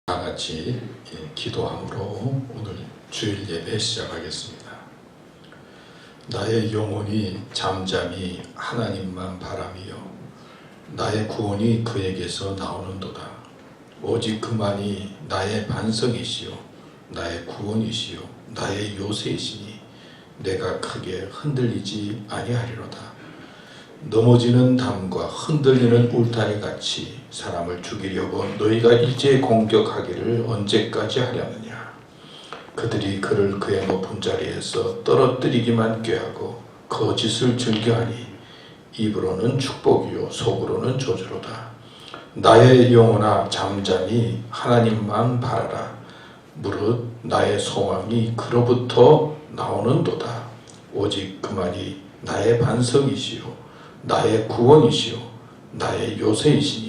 다 같이 기도함으로 오늘 주일 예배 시작하겠습니다. 나의 영혼이 잠잠히 하나님만 바라며 나의 구원이 그에게서 나오는도다. 오직 그만이 나의 반석이시요 나의 구원이시요 나의 요새이시니 내가 크게 흔들리지 아니하리로다. 넘어지는 담과 흔들리는 울타리 같이 사람을 죽이려고 너희가 일제히 공격하기를 언제까지 하려느냐. 그들이 그를 그의 높은 자리에서 떨어뜨리기만 꾀하고 거짓을 즐겨하니 입으로는 축복이요 속으로는 저주로다. 나의 영혼아 잠잠히 하나님만 바라라. 무릇 나의 소망이 그로부터 나오는도다. 오직 그만이 나의 반석이시요 나의 구원이시요 나의 요새이시니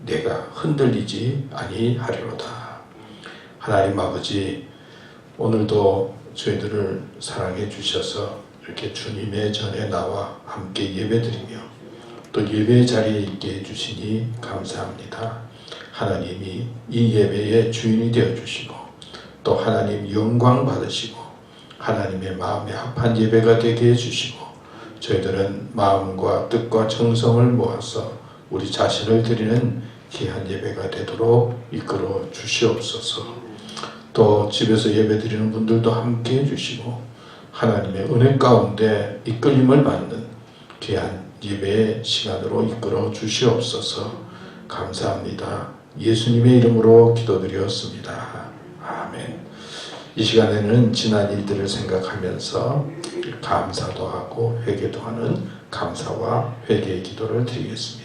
내가 흔들리지 아니하리로다. 하나님 아버지, 오늘도 저희들을 사랑해 주셔서 이렇게 주님의 전에 나와 함께 예배드리며 또 예배 자리에 있게 해주시니 감사합니다. 하나님이 이 예배의 주인이 되어주시고 또 하나님 영광 받으시고 하나님의 마음에 합한 예배가 되게 해주시고 저희들은 마음과 뜻과 정성을 모아서 우리 자신을 드리는 귀한 예배가 되도록 이끌어 주시옵소서. 또 집에서 예배 드리는 분들도 함께 해주시고 하나님의 은혜 가운데 이끌림을 받는 귀한 예배의 시간으로 이끌어 주시옵소서. 감사합니다. 예수님의 이름으로 기도드렸습니다. 아멘. 이 시간에는 지난 일들을 생각하면서 감사도 하고 회개도 하는 감사와 회개의 기도를 드리겠습니다.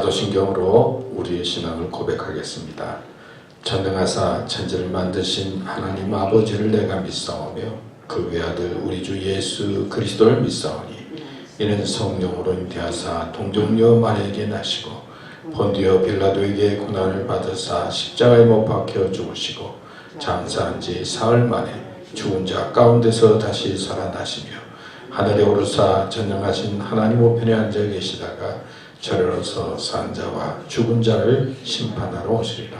사도신경으로 우리의 신앙을 고백하겠습니다. 전능하사 천지를 만드신 하나님 아버지를 내가 믿사오며 그 외아들 우리 주 예수 그리스도를 믿사오니 이는 성령으로 잉태하사 동정녀 마리아에게 나시고 본디오 빌라도에게 고난을 받으사 십자가에 못 박혀 죽으시고 장사한 지 사흘 만에 죽은 자 가운데서 다시 살아나시며 하늘에 오르사 전능하신 하나님 우편에 앉아 계시다가 저리로서 산 자와 죽은 자를 심판하러 오시리라.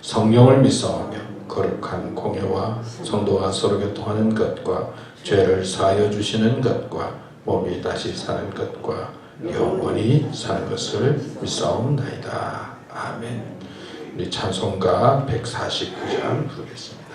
성령을 믿사오며 거룩한 공예와 성도가 서로 교통하는 것과 죄를 사하여 주시는 것과 몸이 다시 사는 것과 영원히 사는 것을 믿사옵나이다. 아멘. 우리 찬송가 149장 부르겠습니다.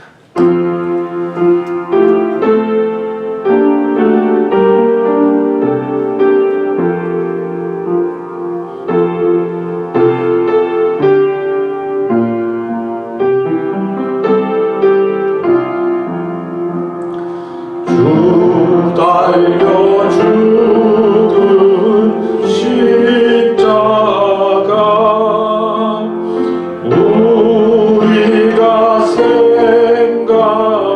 우리가 생각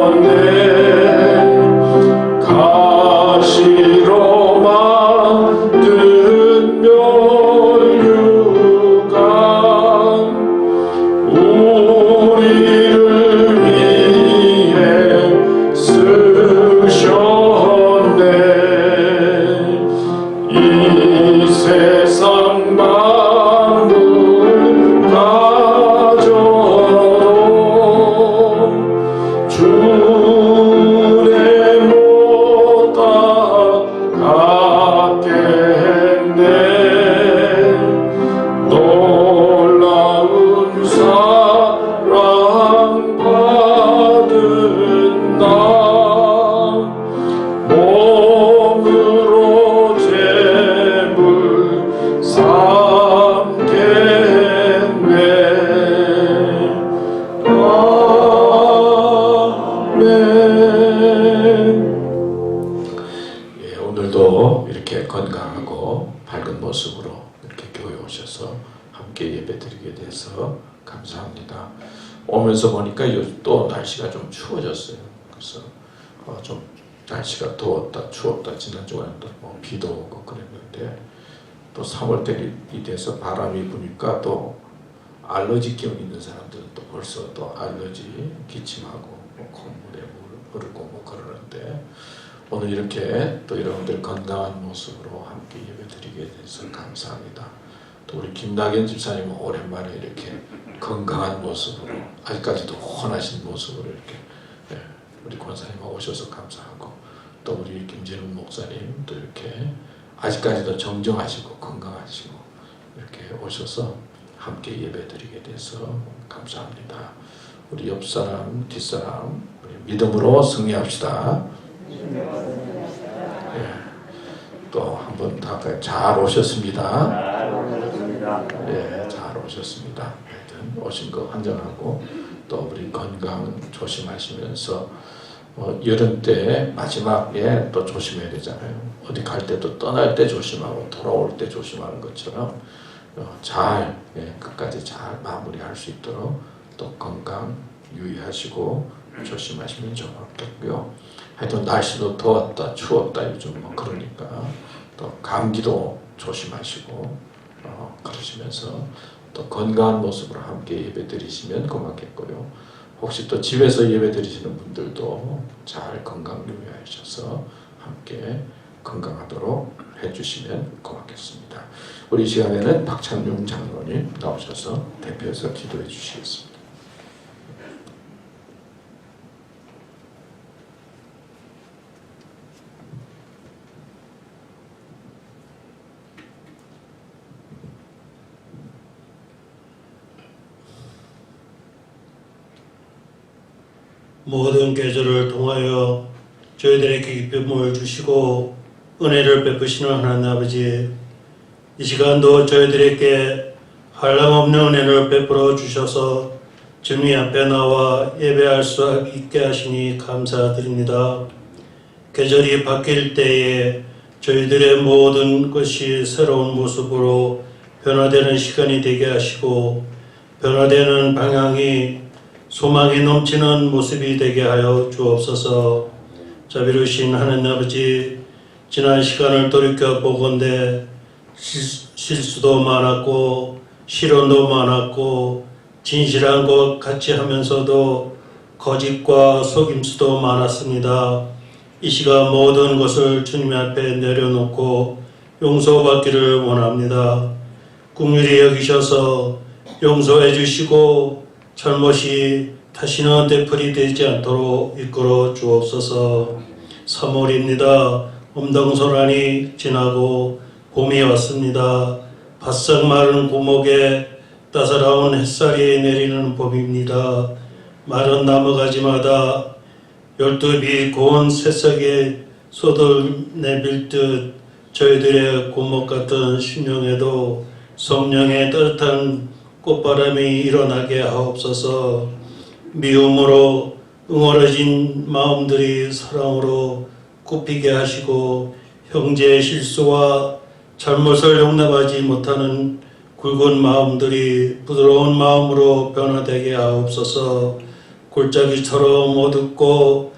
매셨네 가시로 만든 면류관 우리를 위해 쓰셨네 이 세상 만물 가져도 주의 못 따라갔겠네 놀라운 사랑 받은 나 몸으로 제물 삼겠네 아멘. 예, 오늘도 이렇게 건강하고 밝은 모습으로 이렇게 교회 오셔서 함께 예배드리게 돼서 감사합니다. 오면서 보니까 요즘 또 날씨가 좀 추워졌어요. 그래서 좀 날씨가 더웠다 추웠다 지난주에는 또 뭐 비도 오고 그랬는데 또 3월달이 돼서 바람이 부니까 또 알러지병 있는 사람들은 또 벌써 또 알러지 기침하고 뭐 콧물에 물 흐르고 뭐 그러는데 오늘 이렇게 또 여러분들 건강한 모습으로 함께 예배드리게 돼서 감사합니다. 또 우리 김낙연 집사님은 오랜만에 이렇게 건강한 모습으로 아직까지도 혼하신 모습으로 이렇게 우리 권사님 오셔서 감사하고 또 우리 김재훈 목사님 또 이렇게 아직까지도 정정하시고 건강하시고 이렇게 오셔서 함께 예배드리게 돼서 감사합니다. 우리 옆사람 뒷사람 우리 믿음으로 승리합시다. 또 한 번 다 잘 오셨습니다. 잘 오셨습니다. 하여튼 오신 거 환영하고 또 우리 건강 조심하시면서 여름 때 마지막에 또 조심해야 되잖아요. 어디 갈 때도 떠날 때 조심하고 돌아올 때 조심하는 것처럼 잘 끝까지 잘 마무리할 수 있도록 또 건강 유의하시고 조심하시면 좋겠고요. 하여튼 날씨도 더웠다 추웠다 요즘 뭐 그러니까 또 감기도 조심하시고 그러시면서 또 건강한 모습으로 함께 예배 드리시면 고맙겠고요. 혹시 또 집에서 예배 드리시는 분들도 잘 건강 유의하셔서 함께 건강하도록 해주시면 고맙겠습니다. 우리 시간에는 박찬용 장로님 나오셔서 대표해서 기도해 주시겠습니다. 모든 계절을 통하여 저희들에게 기쁨을 주시고 은혜를 베푸시는 하나님 아버지, 이 시간도 저희들에게 한량없는 은혜를 베풀어 주셔서 주님 앞에 나와 예배할 수 있게 하시니 감사드립니다. 계절이 바뀔 때에 저희들의 모든 것이 새로운 모습으로 변화되는 시간이 되게 하시고 변화되는 방향이 소망이 넘치는 모습이 되게 하여 주옵소서. 자비로우신 하나님 아버지, 지난 시간을 돌이켜 보건대 실수도 많았고 실언도 많았고 진실한 것 같이 하면서도 거짓과 속임수도 많았습니다. 이 시간 모든 것을 주님 앞에 내려놓고 용서받기를 원합니다. 긍휼히 여기셔서 용서해 주시고 잘못이 다시는 되풀이 되지 않도록 이끌어 주옵소서. 3월입니다. 엄동설한이 지나고 봄이 왔습니다. 바싹 마른 고목에 따사로운 햇살이 내리는 봄입니다. 마른 나무가지마다 12비 고운 새싹에 쏟아내밀 듯 저희들의 고목 같은 심령에도 성령의 따뜻한 꽃바람이 일어나게 하옵소서. 미움으로 응어려진 마음들이 사랑으로 굽히게 하시고 형제의 실수와 잘못을 용납하지 못하는 굵은 마음들이 부드러운 마음으로 변화되게 하옵소서. 골짜기처럼 어둡고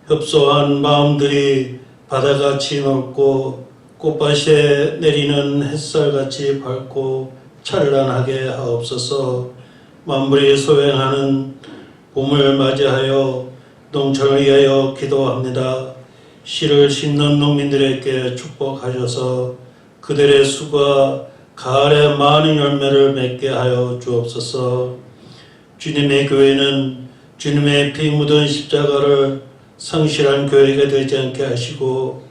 협소한 마음들이 바다같이 넓고 꽃밭에 내리는 햇살같이 밝고 찬란하게 하옵소서. 만물이 소행하는 봄을 맞이하여 농촌을 위하여 기도합니다. 씨를 심는 농민들에게 축복하셔서 그들의 수가 가을에 많은 열매를 맺게 하여 주옵소서. 주님의 교회는 주님의 피 묻은 십자가를 상실한 교회가 되지 않게 하시고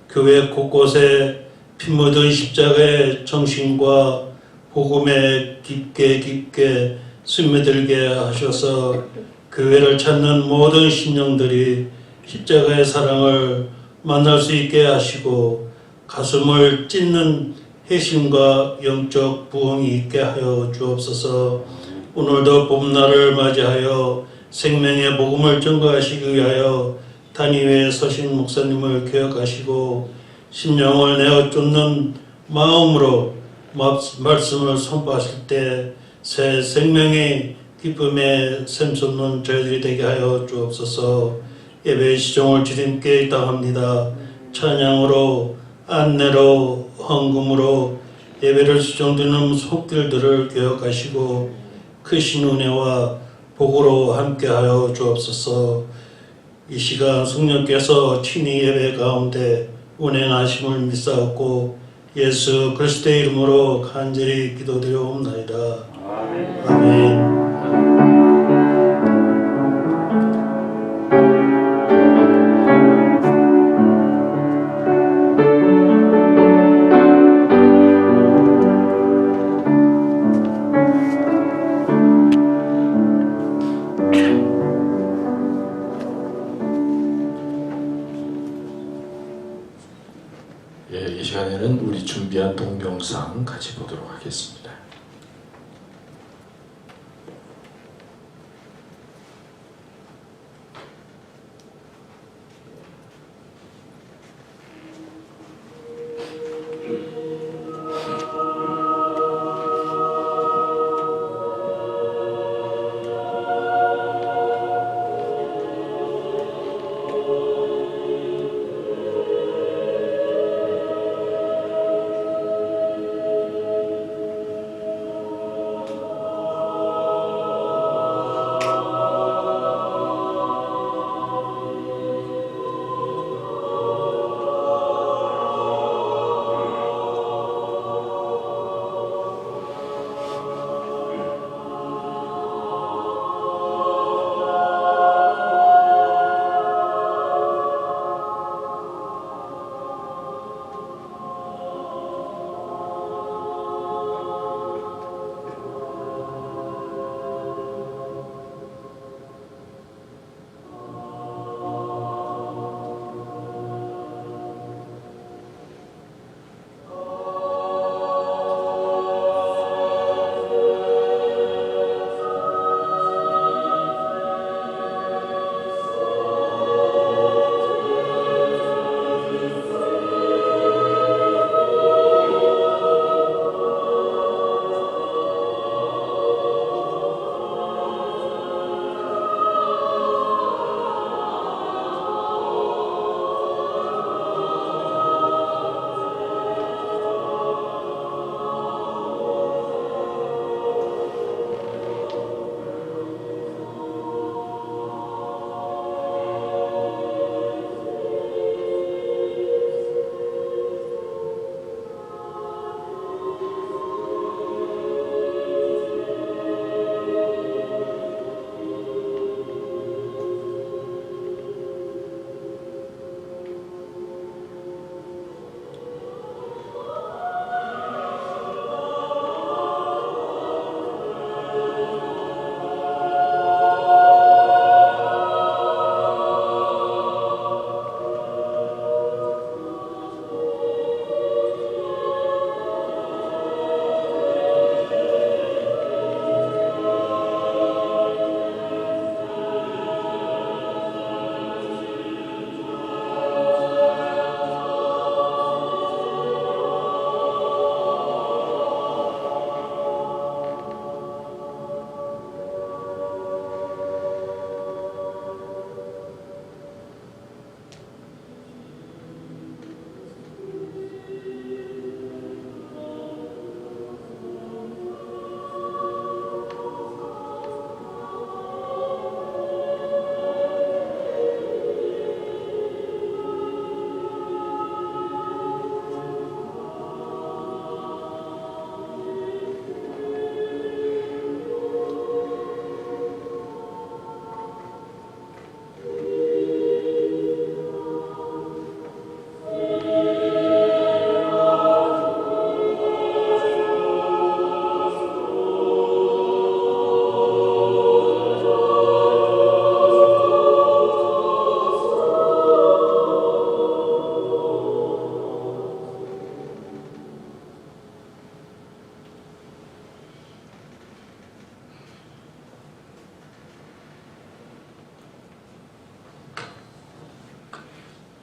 교회 곳곳에 피 묻은 십자가의 정신과 복음에 깊게 스며들게 하셔서 교회를 찾는 모든 심령들이 십자가의 사랑을 만날 수 있게 하시고 가슴을 찢는 회심과 영적 부흥이 있게 하여 주옵소서. 오늘도 봄날을 맞이하여 생명의 복음을 전가하시기 위하여 단위에 서신 목사님을 기억하시고 심령을 내어 쫓는 마음으로 말씀을 선포하실 때 새 생명의 기쁨에 샘솟는 저희들이 되게 하여 주옵소서. 예배의 시종을 주님께 입당합니다. 찬양으로 안내로 헌금으로 예배를 수종드는 손길들을 기억하시고 크신 은혜와 복으로 함께하여 주옵소서. 이 시간 성령께서 친히 예배 가운데 운행하심을 믿사옵고 예수 그리스도의 이름으로 간절히 기도드려옵나이다. 아멘. 이 시간에는 우리 준비한 동영상 같이 보도록 하겠습니다.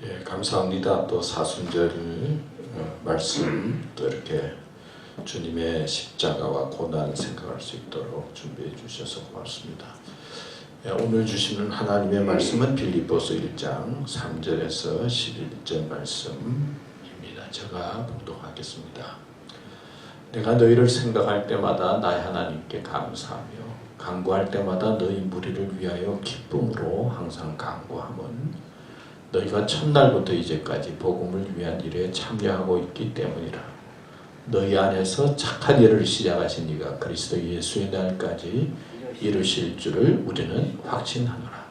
예, 감사합니다. 또 사순절 말씀 또 이렇게 주님의 십자가와 고난 생각할 수 있도록 준비해 주셔서 고맙습니다. 예, 오늘 주시는 하나님의 말씀은 빌립보서 1장 3절에서 11절 말씀입니다. 제가 봉독하겠습니다. 내가 너희를 생각할 때마다 나의 하나님께 감사하며 간구할 때마다 너희 무리를 위하여 기쁨으로 항상 간구함은 너희가 첫날부터 이제까지 복음을 위한 일에 참여하고 있기 때문이라. 너희 안에서 착한 일을 시작하신 이가 그리스도 예수의 날까지 이루실 줄을 우리는 확신하노라.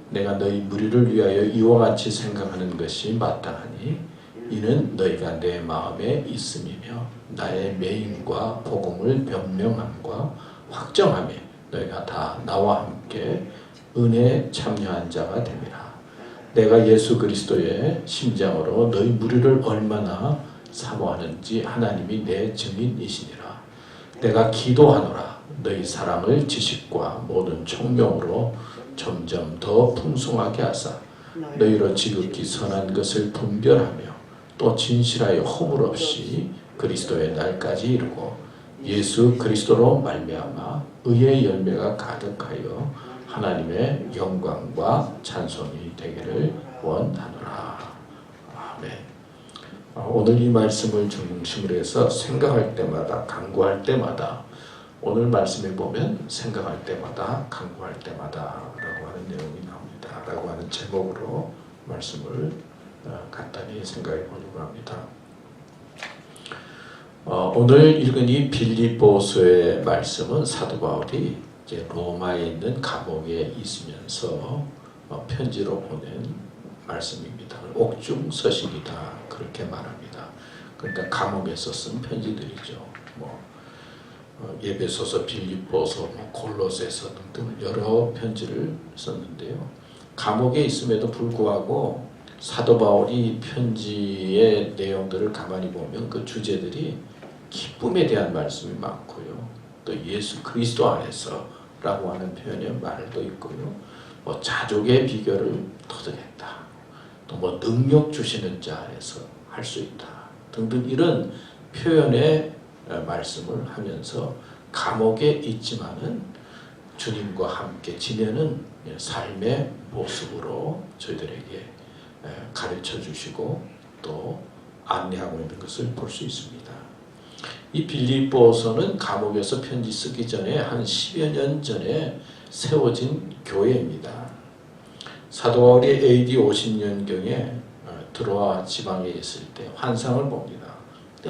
내가 너희 무리를 위하여 이와 같이 생각하는 것이 마땅하니 이는 너희가 내 마음에 있음이며 나의 매임과 복음을 변명함과 확정함에 너희가 다 나와 함께 은혜에 참여한 자가 됨이라. 내가 예수 그리스도의 심장으로 너희 무리를 얼마나 사모하는지 하나님이 내 증인이시니라. 내가 기도하노라. 너희 사랑을 지식과 모든 총명으로 점점 더 풍성하게 하사 너희로 지극히 선한 것을 분별하며 또 진실하여 허물 없이 그리스도의 날까지 이루고 예수 그리스도로 말미암아 의의 열매가 가득하여 하나님의 영광과 찬송이 되기를 원하노라. 아멘. 오늘 이 말씀을 중심으로 해서 생각할 때마다 간구할 때마다 오늘 말씀에 보면 생각할 때마다 간구할 때마다 라고 하는 내용이 나옵니다. 라고 하는 제목으로 말씀을 간단히 생각해 보려고 합니다. 오늘 읽은 이 빌립보서의 말씀은 사도 바울이 이제 로마에 있는 감옥에 있으면서 편지로 보낸 말씀입니다. 옥중서신이다 그렇게 말합니다. 그러니까 감옥에서 쓴 편지들이죠. 에베소서, 빌립보서, 골로새서 등등 여러 편지를 썼는데요. 감옥에 있음에도 불구하고 사도 바울이 편지의 내용들을 가만히 보면 그 주제들이 기쁨에 대한 말씀이 많고요. 또 예수 그리스도 안에서 라고 하는 표현의 말도 있고요. 자족의 비결을 터득했다. 또 능력 주시는 자 안에서 할 수 있다. 등등 이런 표현의 말씀을 하면서 감옥에 있지만은 주님과 함께 지내는 삶의 모습으로 저희들에게 가르쳐 주시고 또 안내하고 있는 것을 볼 수 있습니다. 이 빌립보서는 감옥에서 편지 쓰기 전에 한 10여 년 전에 세워진 교회입니다. 사도 바울이 AD 50년경에 드로아 지방에 있을 때 환상을 봅니다.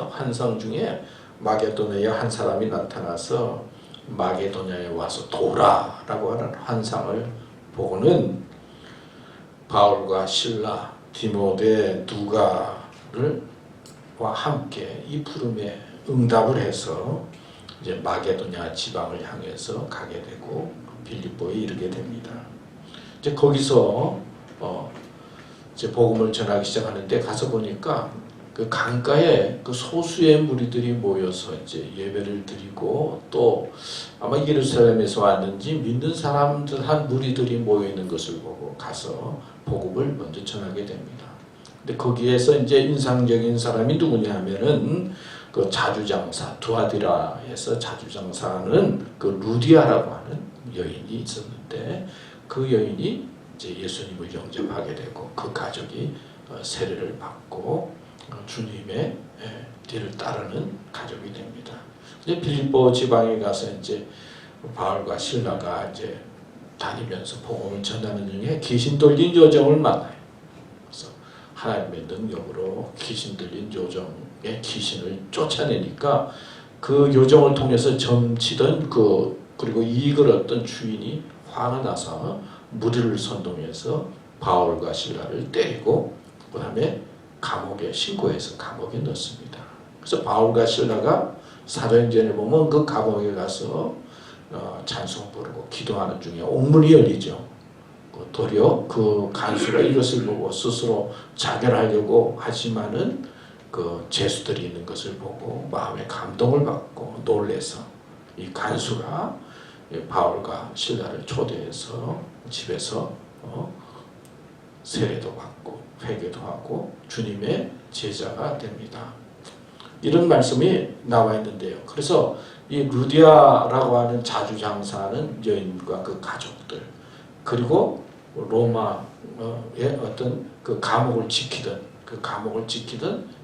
환상 중에 마게도냐의 한 사람이 나타나서 마게도냐에 와서 도라라고 하는 환상을 보고는 바울과 실라, 디모데, 누가를 와 함께 이 부름에 응답을 해서 이제 마게도냐 지방을 향해서 가게 되고 빌립보에 이르게 됩니다. 이제 거기서 이제 복음을 전하기 시작하는데 가서 보니까 그 강가에 그 소수의 무리들이 모여서 이제 예배를 드리고 또 아마 예루살렘에서 왔는지 믿는 사람들 한 무리들이 모여 있는 것을 보고 가서 복음을 먼저 전하게 됩니다. 근데 거기에서 이제 인상적인 사람이 누구냐 하면은 그 자주장사 두아디라에서 자주장사하는 그 루디아라고 하는 여인이 있었는데 그 여인이 이제 예수님을 영접하게 되고 그 가족이 세례를 받고 주님의 뒤를 따르는 가족이 됩니다. 이제 빌립보 지방에 가서 이제 바울과 실라가 이제 다니면서 복음을 전하는 중에 귀신 들린 요정을 만나요. 그래서 하나님의 능력으로 귀신 들린 요정의 귀신을 쫓아내니까 그 요정을 통해서 점치던 그리고 이익을 얻던 주인이 화가 나서 무리를 선동해서 바울과 실라를 때리고 그 다음에 감옥에 신고해서 감옥에 넣습니다. 그래서 바울과 실라가 사도행전에 보면 그 감옥에 가서 찬송 부르고 기도하는 중에 옥문이 열리죠. 도리어 그 간수가 이것을 보고 스스로 자결하려고 하지만은 그 죄수들이 있는 것을 보고 마음에 감동을 받고 놀래서 이 간수가 바울과 실라를 초대해서 집에서 세례도 받고 회개도 하고 주님의 제자가 됩니다. 이런 말씀이 나와 있는데요. 그래서 이 루디아라고 하는 자주장사하는 여인과 그 가족들, 그리고 로마의 어떤 그 감옥을 지키던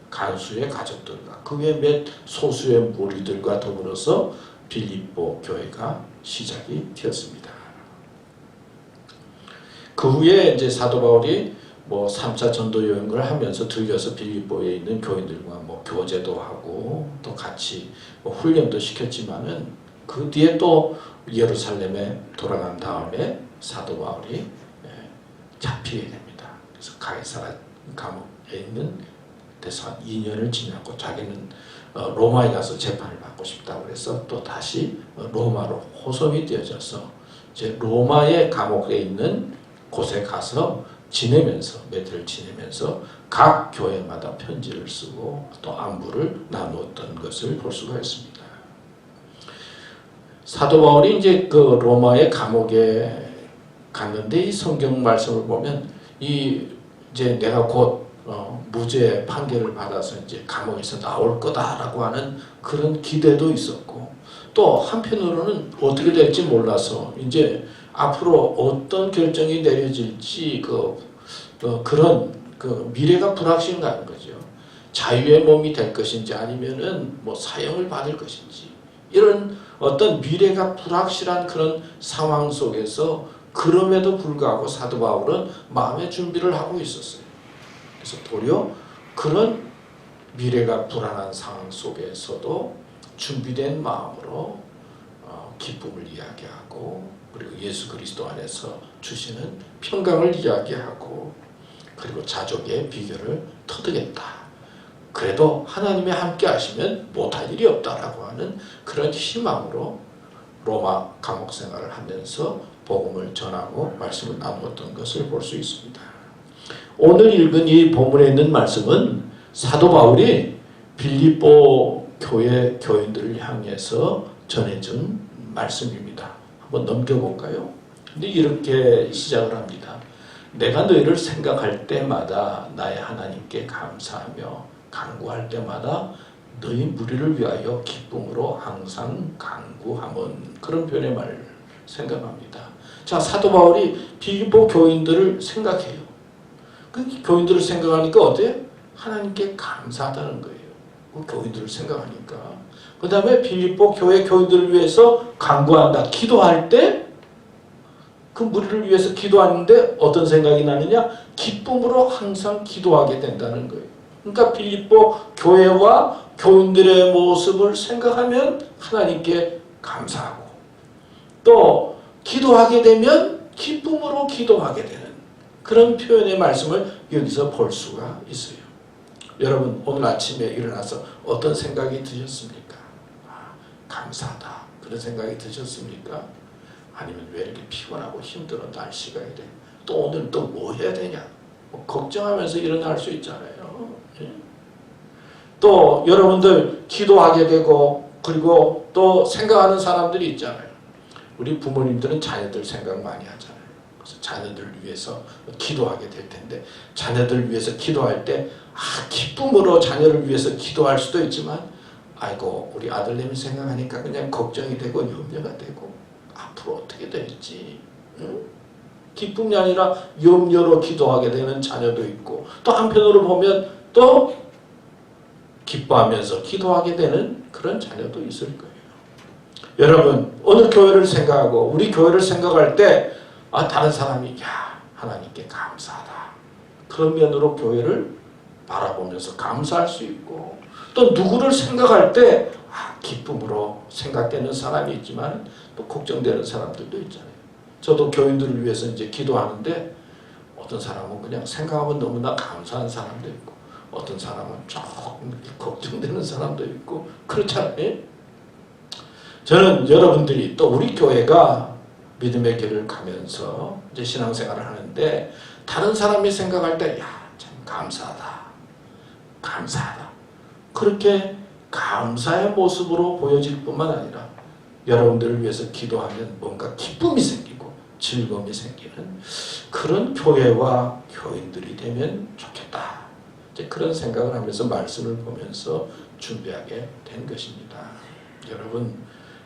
간수의 가족들과 그 외 몇 소수의 무리들과 더불어서 빌립보 교회가 시작이 되었습니다. 그 후에 이제 사도 바울이 3차 전도 여행을 하면서 들려서 빌립보에 있는 교인들과 교제도 하고 또 같이 훈련도 시켰지만은 그 뒤에 또 예루살렘에 돌아간 다음에 사도 바울이 잡히게 됩니다. 그래서 가이사라 감옥에 있는 데서 한 2년을 지내고 자기는 로마에 가서 재판을 받고 싶다고 그래서 또 다시 로마로 호송이 되어져서 이제 로마의 감옥에 있는 곳에 가서 며칠 지내면서 각 교회마다 편지를 쓰고 또 안부를 나누었던 것을 볼 수가 있습니다. 사도 바울이 이제 그 로마의 감옥에 갔는데 이 성경 말씀을 보면 이제 내가 곧 무죄 판결을 받아서 이제 감옥에서 나올 거다라고 하는 그런 기대도 있었고, 또 한편으로는 어떻게 될지 몰라서 이제 앞으로 어떤 결정이 내려질지 그런 미래가 불확실한 거죠. 자유의 몸이 될 것인지 아니면은 사형을 받을 것인지, 이런 어떤 미래가 불확실한 그런 상황 속에서 그럼에도 불구하고 사도 바울은 마음의 준비를 하고 있었어요. 그래서 도리어 그런 미래가 불안한 상황 속에서도 준비된 마음으로 기쁨을 이야기하고, 그리고 예수 그리스도 안에서 주시는 평강을 이야기하고, 그리고 자족의 비결을 터득했다. 그래도 하나님이 함께 하시면 못할 일이 없다라고 하는 그런 희망으로 로마 감옥 생활을 하면서 복음을 전하고 말씀을 나누었던 것을 볼 수 있습니다. 오늘 읽은 이 본문에 있는 말씀은 사도 바울이 빌립보 교회 교인들을 향해서 전해준 말씀입니다. 한번 넘겨볼까요? 근데 이렇게 시작을 합니다. 내가 너희를 생각할 때마다 나의 하나님께 감사하며 간구할 때마다 너희 무리를 위하여 기쁨으로 항상 간구함은, 그런 표현의 말을 생각합니다. 자, 사도 바울이 빌립보 교인들을 생각해요. 그 교인들을 생각하니까 어때요? 하나님께 감사하다는 거예요. 그 교인들을 생각하니까. 그 다음에 빌립보 교회 교인들을 위해서 간구한다. 기도할 때 그 무리를 위해서 기도하는데 어떤 생각이 나느냐? 기쁨으로 항상 기도하게 된다는 거예요. 그러니까 빌립보 교회와 교인들의 모습을 생각하면 하나님께 감사하고, 또 기도하게 되면 기쁨으로 기도하게 되는 그런 표현의 말씀을 여기서 볼 수가 있어요. 여러분, 오늘 아침에 일어나서 어떤 생각이 드셨습니까? 감사하다, 그런 생각이 드셨습니까? 아니면 왜 이렇게 피곤하고 힘들어, 날씨가 이래, 또 오늘 또 뭐 해야 되냐, 걱정하면서 일어날 수 있잖아요. 또 여러분들 기도하게 되고, 그리고 또 생각하는 사람들이 있잖아요. 우리 부모님들은 자녀들 생각 많이 하잖아요. 그래서 자녀들을 위해서 기도하게 될 텐데, 자녀들을 위해서 기도할 때 기쁨으로 자녀를 위해서 기도할 수도 있지만, 아이고 우리 아들내미 생각하니까 그냥 걱정이 되고 염려가 되고 앞으로 어떻게 될지, 기쁨이 아니라 염려로 기도하게 되는 자녀도 있고, 또 한편으로 보면 또 기뻐하면서 기도하게 되는 그런 자녀도 있을 거예요. 여러분, 오늘 교회를 생각하고 우리 교회를 생각할 때 다른 사람이 하나님께 감사하다, 그런 면으로 교회를 바라보면서 감사할 수 있고, 또 누구를 생각할 때 기쁨으로 생각되는 사람이 있지만 또 걱정되는 사람들도 있잖아요. 저도 교인들을 위해서 이제 기도하는데 어떤 사람은 그냥 생각하면 너무나 감사한 사람도 있고, 어떤 사람은 조금 걱정되는 사람도 있고, 그렇잖아요. 저는 여러분들이 또 우리 교회가 믿음의 길을 가면서 이제 신앙생활을 하는데 다른 사람이 생각할 때 참 감사하다, 그렇게 감사의 모습으로 보여질 뿐만 아니라 여러분들을 위해서 기도하면 뭔가 기쁨이 생기고 즐거움이 생기는 그런 교회와 교인들이 되면 좋겠다. 이제 그런 생각을 하면서 말씀을 보면서 준비하게 된 것입니다. 여러분,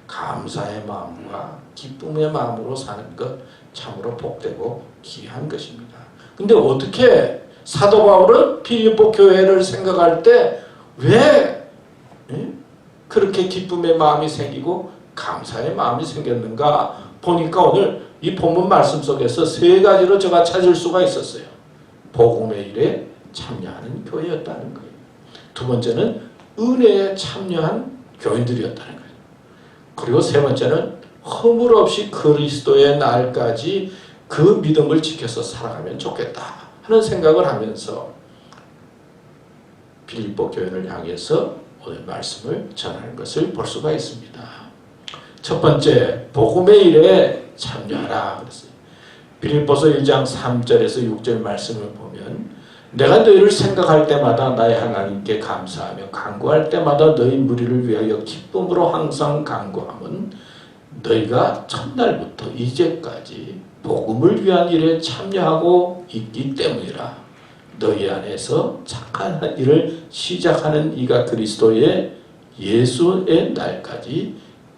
감사의 마음과 기쁨의 마음으로 사는 것 참으로 복되고 귀한 것입니다. 근데 어떻게 사도 바울은 빌립보 교회를 생각할 때 왜 그렇게 기쁨의 마음이 생기고 감사의 마음이 생겼는가 보니까 오늘 이 본문 말씀 속에서 세 가지로 제가 찾을 수가 있었어요. 복음의 일에 참여하는 교회였다는 거예요. 두 번째는 은혜에 참여한 교인들이었다는 거예요. 그리고 세 번째는 허물 없이 그리스도의 날까지 그 믿음을 지켜서 살아가면 좋겠다 하는 생각을 하면서 빌립보 교회를 향해서 오늘 말씀을 전하는 것을 볼 수가 있습니다. 첫 번째, 복음의 일에 참여하라 그랬어요. 빌립보서 1장 3절에서 6절 말씀을 보면 내가 너희를 생각할 때마다 나의 하나님께 감사하며 간구할 때마다 너희 무리를 위하여 기쁨으로 항상 간구함은 너희가 첫날부터 이제까지 복음을 위한 일에 참여하고 있기 때문이라. 너희 안에서 착한 일을 시작하는 이가 그리스도의 예수의 날까지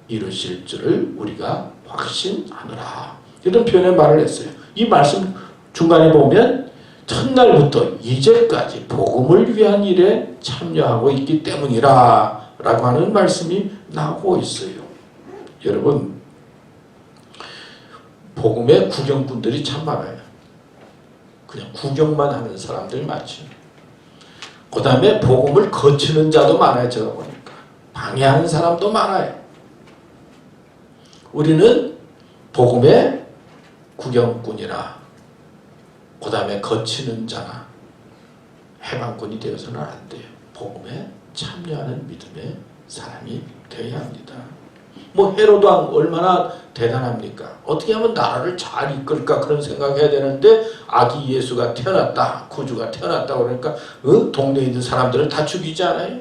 이루실 줄을 우리가 확신하노라. 이런 표현의 말을 했어요. 이 말씀 중간에 보면 첫날부터 이제까지 복음을 위한 일에 참여하고 있기 때문이라 라고 하는 말씀이 나오고 있어요. 여러분, 복음의 구경꾼들이 참 많아요. 그냥 구경만 하는 사람들이 많죠. 그 다음에 복음을 거치는 자도 많아요. 제가 보니까 방해하는 사람도 많아요. 우리는 복음의 구경꾼이나 그 다음에 거치는 자나 해방꾼이 되어서는 안 돼요. 복음에 참여하는 믿음의 사람이 되어야 합니다. 뭐 헤로도 얼마나 대단합니까? 어떻게 하면 나라를 잘 이끌까 그런 생각해야 되는데 아기 예수가 태어났다, 구주가 태어났다 그러니까 동네에 있는 사람들을 다 죽이지 않아요?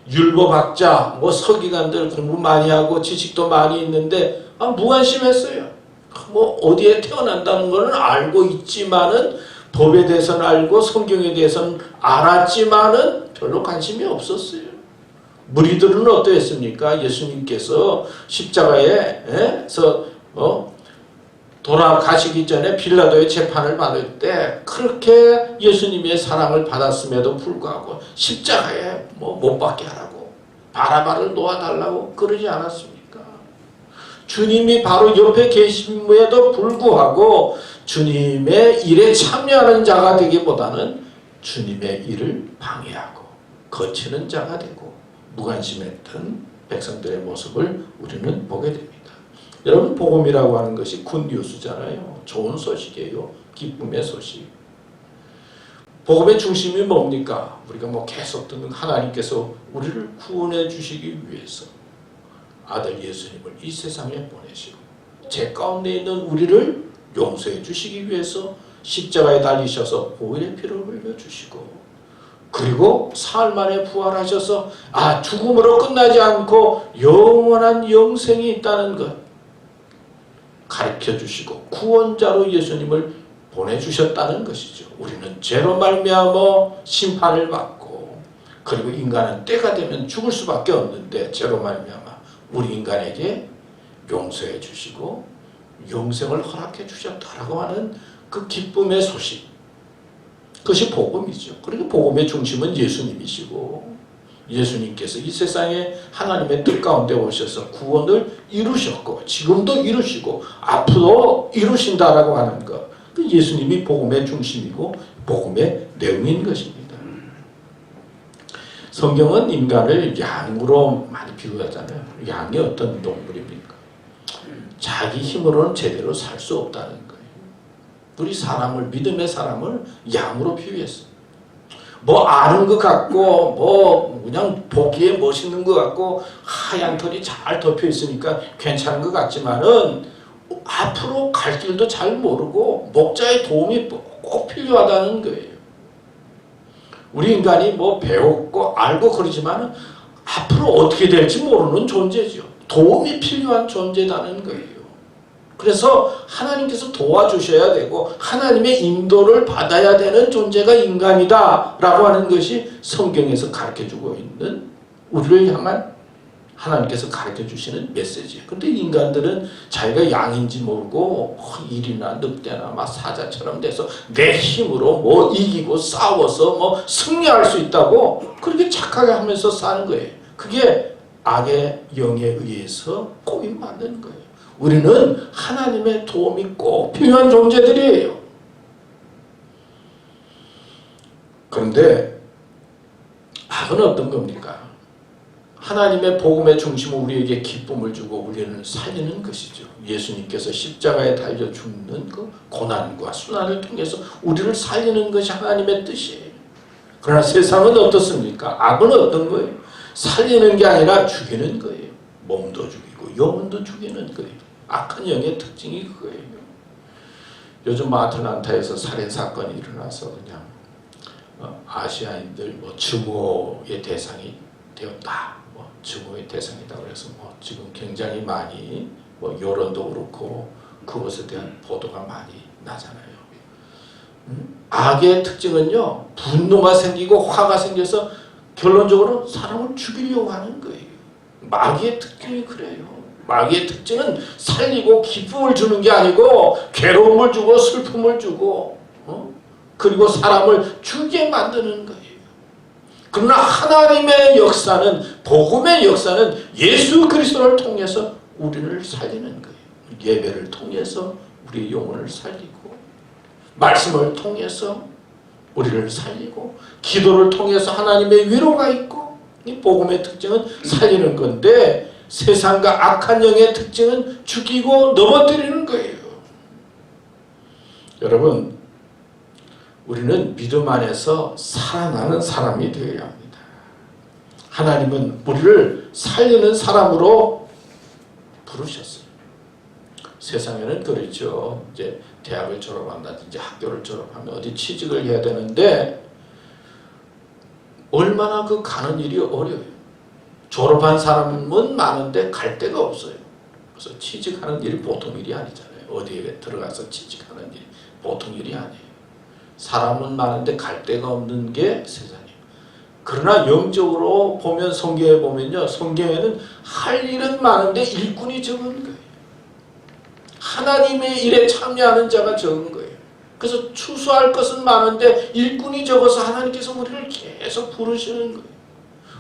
율법학자, 뭐 서기관들 공부 많이 하고 지식도 많이 있는데 무관심했어요. 뭐 어디에 태어난다는 거는 알고 있지만은 법에 대해서는 알고 성경에 대해서는 알았지만은 별로 관심이 없었어요. 무리들은 어떠했습니까? 예수님께서 십자가에서 돌아가시기 전에 빌라도의 재판을 받을 때 그렇게 예수님의 사랑을 받았음에도 불구하고 십자가에 못 박게 하라고 바라바를 놓아달라고 그러지 않았습니까? 주님이 바로 옆에 계심에도 불구하고 주님의 일에 참여하는 자가 되기보다는 주님의 일을 방해하고 거치는 자가 되고 무관심했던 백성들의 모습을 우리는 보게 됩니다. 여러분, 복음이라고 하는 것이 굿뉴스잖아요. 좋은 소식이에요. 기쁨의 소식. 복음의 중심이 뭡니까? 우리가 계속 듣는 하나님께서 우리를 구원해 주시기 위해서 아들 예수님을 이 세상에 보내시고 죄 가운데 있는 우리를 용서해 주시기 위해서 십자가에 달리셔서 보혈의 피를 흘려주시고 그리고 사흘 만에 부활하셔서 죽음으로 끝나지 않고 영원한 영생이 있다는 것 가르쳐 주시고 구원자로 예수님을 보내주셨다는 것이죠. 우리는 죄로 말미암아 심판을 받고 그리고 인간은 때가 되면 죽을 수밖에 없는데 죄로 말미암아 우리 인간에게 용서해 주시고 영생을 허락해 주셨다라고 하는 그 기쁨의 소식, 그것이 복음이죠. 그리고 복음의 중심은 예수님이시고 예수님께서 이 세상에 하나님의 뜻 가운데 오셔서 구원을 이루셨고 지금도 이루시고 앞으로 이루신다라고 하는 것, 예수님이 복음의 중심이고 복음의 내용인 것입니다. 성경은 인간을 양으로 많이 비유하잖아요. 양이 어떤 동물입니까? 자기 힘으로는 제대로 살 수 없다는 거예요. 우리 사람을, 믿음의 사람을 양으로 비유했어요. 아는 것 같고 그냥 보기에 멋있는 것 같고 하얀 털이 잘 덮여 있으니까 괜찮은 것 같지만은 앞으로 갈 길도 잘 모르고 목자의 도움이 꼭 필요하다는 거예요. 우리 인간이 배웠고 알고 그러지만은 앞으로 어떻게 될지 모르는 존재죠. 도움이 필요한 존재라는 거예요. 그래서 하나님께서 도와주셔야 되고 하나님의 인도를 받아야 되는 존재가 인간이다 라고 하는 것이 성경에서 가르쳐주고 있는 우리를 향한 하나님께서 가르쳐주시는 메시지예요. 근데 인간들은 자기가 양인지 모르고 일이나 늑대나 막 사자처럼 돼서 내 힘으로 뭐 이기고 싸워서 뭐 승리할 수 있다고 그렇게 착하게 하면서 사는 거예요. 그게 악의 영에 의해서 꼬임 만드는 거예요. 우리는 하나님의 도움이 꼭 필요한 존재들이에요. 그런데 악은 어떤 겁니까? 하나님의 복음의 중심은 우리에게 기쁨을 주고 우리를 살리는 것이죠. 예수님께서 십자가에 달려 죽는 그 고난과 순환을 통해서 우리를 살리는 것이 하나님의 뜻이에요. 그러나 세상은 어떻습니까? 악은 어떤 거예요? 살리는 게 아니라 죽이는 거예요. 몸도 죽이고 영혼도 죽이는 거예요. 악한 영의 특징이 그거예요. 요즘 아틀란타에서 살인사건이 일어나서 그냥 아시아인들 증오의 대상이 되었다. 증오의 대상이다. 그래서 지금 굉장히 많이 여론도 그렇고 그것에 대한 보도가 많이 나잖아요. 악의 특징은요, 분노가 생기고 화가 생겨서 결론적으로 사람을 죽이려고 하는 거예요. 마귀의 특징이 그래요. 마귀의 특징은 살리고 기쁨을 주는 게 아니고 괴로움을 주고 슬픔을 주고 그리고 사람을 죽게 만드는 거예요. 그러나 하나님의 역사는, 복음의 역사는 예수 그리스도를 통해서 우리를 살리는 거예요. 예배를 통해서 우리의 영혼을 살리고, 말씀을 통해서 우리를 살리고, 기도를 통해서 하나님의 위로가 있고, 이 복음의 특징은 살리는 건데 세상과 악한 영의 특징은 죽이고 넘어뜨리는 거예요. 여러분, 우리는 믿음 안에서 살아나는 사람이 되어야 합니다. 하나님은 우리를 살리는 사람으로 부르셨어요. 세상에는 그렇죠. 이제 대학을 졸업한다든지 학교를 졸업하면 어디 취직을 해야 되는데 얼마나 그 가는 일이 어려워요. 졸업한 사람은 많은데 갈 데가 없어요. 그래서 취직하는 일이 보통 일이 아니잖아요. 어디에 들어가서 취직하는 일이 보통 일이 아니에요. 사람은 많은데 갈 데가 없는 게 세상이에요. 그러나 영적으로 보면 성경에 보면요, 성경에는 할 일은 많은데 일꾼이 적은 거예요. 하나님의 일에 참여하는 자가 적은 거예요. 그래서 추수할 것은 많은데 일꾼이 적어서 하나님께서 우리를 계속 부르시는 거예요.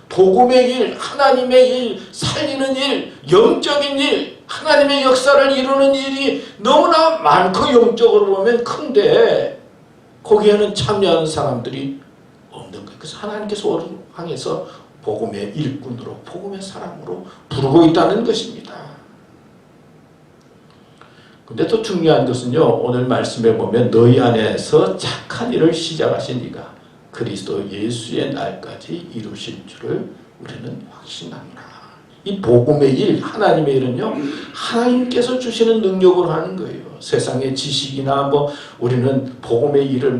복음의 일, 하나님의 일, 살리는 일, 영적인 일, 하나님의 역사를 이루는 일이 너무나 많고 영적으로 보면 큰데 거기에는 참여하는 사람들이 없는 거예요. 그래서 하나님께서 우리를 향해서 복음의 일꾼으로, 복음의 사람으로 부르고 있다는 것입니다. 근데 또 중요한 것은요, 오늘 말씀에 보면 너희 안에서 착한 일을 시작하신 이가 그리스도 예수의 날까지 이루실 줄을 우리는 확신합니다. 이 복음의 일, 하나님의 일은요, 하나님께서 주시는 능력으로 하는 거예요. 세상의 지식이나 우리는 복음의 일을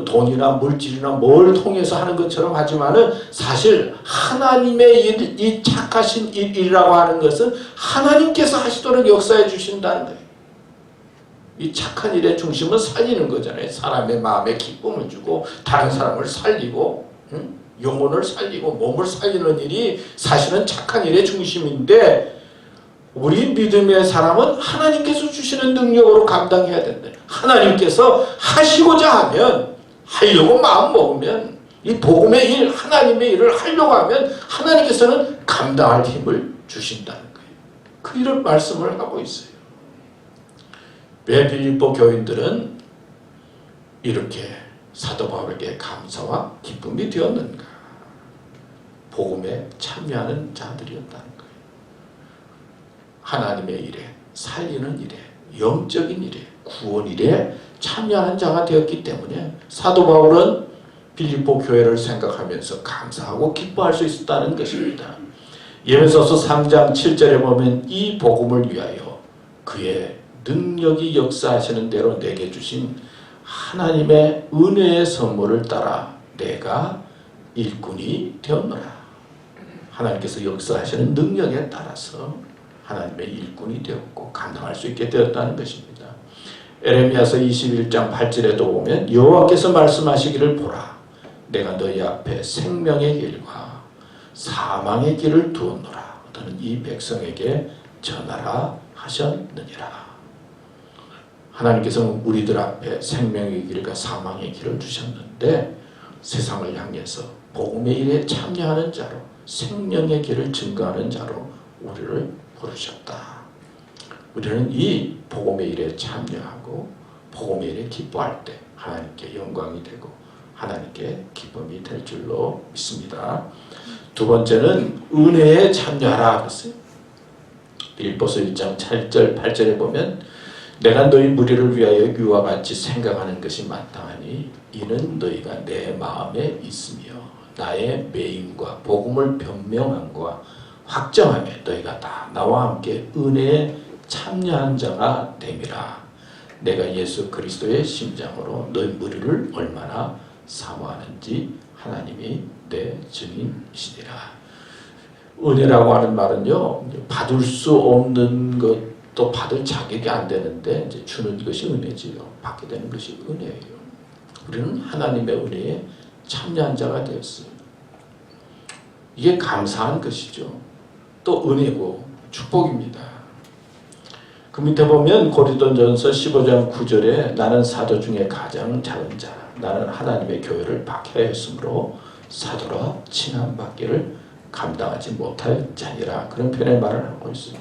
돈이나 물질이나 뭘 통해서 하는 것처럼 하지만은 사실 하나님의 일, 이 착하신 일이라고 하는 것은 하나님께서 하시도록 역사해 주신다는 거예요. 이 착한 일의 중심은 살리는 거잖아요. 사람의 마음에 기쁨을 주고 다른 사람을 살리고 영혼을 살리고 몸을 살리는 일이 사실은 착한 일의 중심인데 우리 믿음의 사람은 하나님께서 주시는 능력으로 감당해야 된다. 하나님께서 하시고자 하면, 하려고 마음 먹으면 이 복음의 일, 하나님의 일을 하려고 하면 하나님께서는 감당할 힘을 주신다는 거예요. 그 일을 말씀을 하고 있어요. 왜 빌립보 교인들은 이렇게 사도 바울에게 감사와 기쁨이 되었는가? 복음에 참여하는 자들이었다는 거예요. 하나님의 일에, 살리는 일에, 영적인 일에, 구원 일에 참여하는 자가 되었기 때문에 사도 바울은 빌립보 교회를 생각하면서 감사하고 기뻐할 수 있었다는 것입니다. 에베소서 3장 7절에 보면 이 복음을 위하여 그의 능력이 역사하시는 대로 내게 주신 하나님의 은혜의 선물을 따라 내가 일꾼이 되었노라. 하나님께서 역사하시는 능력에 따라서 하나님의 일꾼이 되었고 감당할 수 있게 되었다는 것입니다. 에레미야서 21장 8절에도 보면 여호와께서 말씀하시기를 보라 내가 너희 앞에 생명의 길과 사망의 길을 두었노라. 너는 이 백성에게 전하라 하셨느니라. 하나님께서는 우리들 앞에 생명의 길과 사망의 길을 주셨는데 세상을 향해서 복음의 일에 참여하는 자로 생명의 길을 증거하는 자로 우리를 부르셨다. 우리는 이 복음의 일에 참여하고 복음의 일에 기뻐할 때 하나님께 영광이 되고 하나님께 기쁨이 될 줄로 믿습니다. 두 번째는 은혜에 참여하라 그랬어요. 빌립보서 1장 7절 8절에 보면 내가 너희 무리를 위하여 위와 같이 생각하는 것이 마땅하니 이는 너희가 내 마음에 있으며 나의 매임과 복음을 변명함과 확정함에 너희가 다 나와 함께 은혜에 참여한 자가 됨이라. 내가 예수 그리스도의 심장으로 너희 무리를 얼마나 사모하는지 하나님이 내 증인이시니라. 은혜라고 하는 말은요, 받을 수 없는 것도 받을 자격이 안 되는데 이제 주는 것이 은혜지요. 받게 되는 것이 은혜예요. 우리는 하나님의 은혜에 참여한 자가 되었어요. 이게 감사한 것이죠. 또 은혜고 축복입니다. 그 밑에 보면 고린도전서 15장 9절에 나는 사도 중에 가장 작은 자 나는 하나님의 교회를 박해하였으므로 사도라 칭함받기를 감당하지 못할 자니라. 그런 표현의 말을 하고 있어요.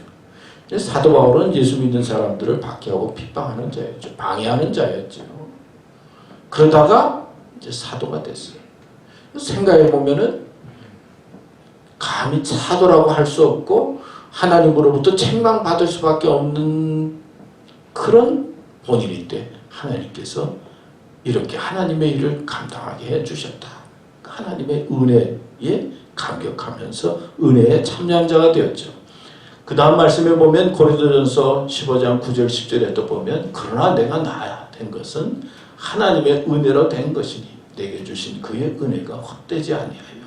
사도 바울은 예수 믿는 사람들을 박해하고 핍박하는 자였죠. 방해하는 자였죠. 그러다가 이제 사도가 됐어요. 생각해 보면은 감히 사도라고 할 수 없고 하나님으로부터 책망받을 수밖에 없는 그런 본인인데 하나님께서 이렇게 하나님의 일을 감당하게 해주셨다. 하나님의 은혜에 감격하면서 은혜에 참여한 자가 되었죠. 그 다음 말씀에 보면 고린도전서 15장 9절 10절에도 보면 그러나 내가 나야 된 것은 하나님의 은혜로 된 것이니 내게 주신 그의 은혜가 헛되지 아니하여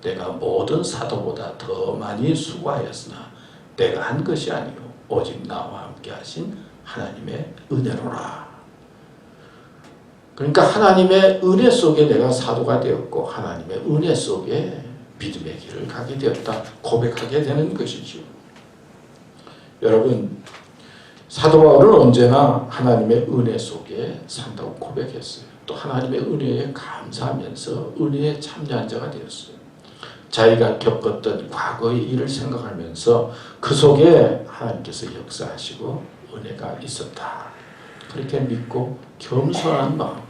내가 모든 사도보다 더 많이 수고하였으나 내가 한 것이 아니요 오직 나와 함께 하신 하나님의 은혜로라. 그러니까 하나님의 은혜 속에 내가 사도가 되었고 하나님의 은혜 속에 믿음의 길을 가게 되었다 고백하게 되는 것이죠. 여러분 사도 바울은 언제나 하나님의 은혜 속에 산다고 고백했어요. 또 하나님의 은혜에 감사하면서 은혜에 참여한 자가 되었어요. 자기가 겪었던 과거의 일을 생각하면서 그 속에 하나님께서 역사하시고 은혜가 있었다. 그렇게 믿고 겸손한 마음으로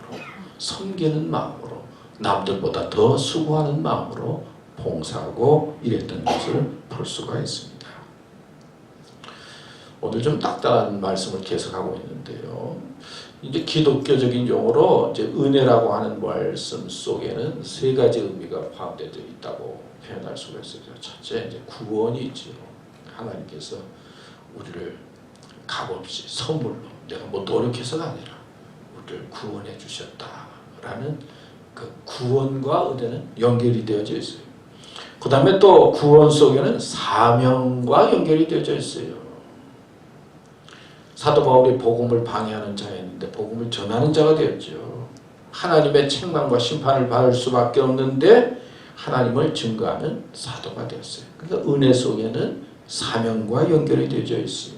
섬기는 마음으로 남들보다 더 수고하는 마음으로 봉사하고 일했던 것을 볼 수가 있습니다. 오늘 좀 딱딱한 말씀을 계속하고 있는데요. 이제 기독교적인 용어로 이제 은혜라고 하는 말씀 속에는 세 가지 의미가 포함되어 있다고 표현할 수가 있어요. 첫째, 이제 구원이 있죠. 하나님께서 우리를 값없이 선물로 내가 뭐 노력해서가 아니라 우리를 구원해 주셨다라는 그 구원과 은혜는 연결이 되어져 있어요. 그 다음에 또 구원 속에는 사명과 연결이 되어져 있어요. 사도 바울이 복음을 방해하는 자였는데 복음을 전하는 자가 되었죠. 하나님의 책망과 심판을 받을 수밖에 없는데 하나님을 증거하는 사도가 되었어요. 그러니까 은혜 속에는 사명과 연결이 되어져 있어요.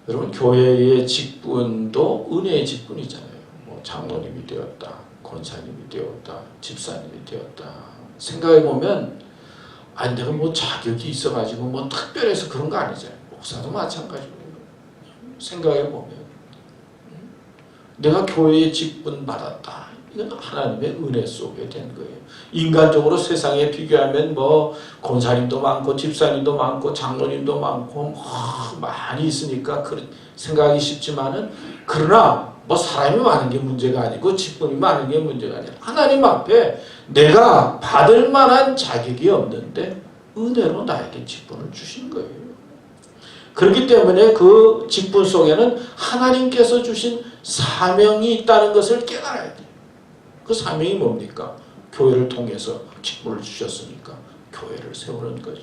여러분 교회의 직분도 은혜의 직분이잖아요. 뭐 장로님이 되었다, 권사님이 되었다, 집사님이 되었다. 생각해 보면 아니 내가 뭐 자격이 있어가지고 뭐 특별해서 그런 거 아니잖아요. 목사도 마찬가지고. 생각해 보면 내가 교회의 직분 받았다. 이건 하나님의 은혜 속에 된 거예요. 인간적으로 세상에 비교하면 뭐 권사님도 많고 집사님도 많고 장로님도 많고 뭐 많이 있으니까 생각하기 쉽지만은 그러나 뭐 사람이 많은 게 문제가 아니고 직분이 많은 게 문제가 아니라 하나님 앞에 내가 받을 만한 자격이 없는데 은혜로 나에게 직분을 주신 거예요. 그렇기 때문에 그 직분 속에는 하나님께서 주신 사명이 있다는 것을 깨달아야 돼요. 그 사명이 뭡니까? 교회를 통해서 직분을 주셨으니까 교회를 세우는 거죠.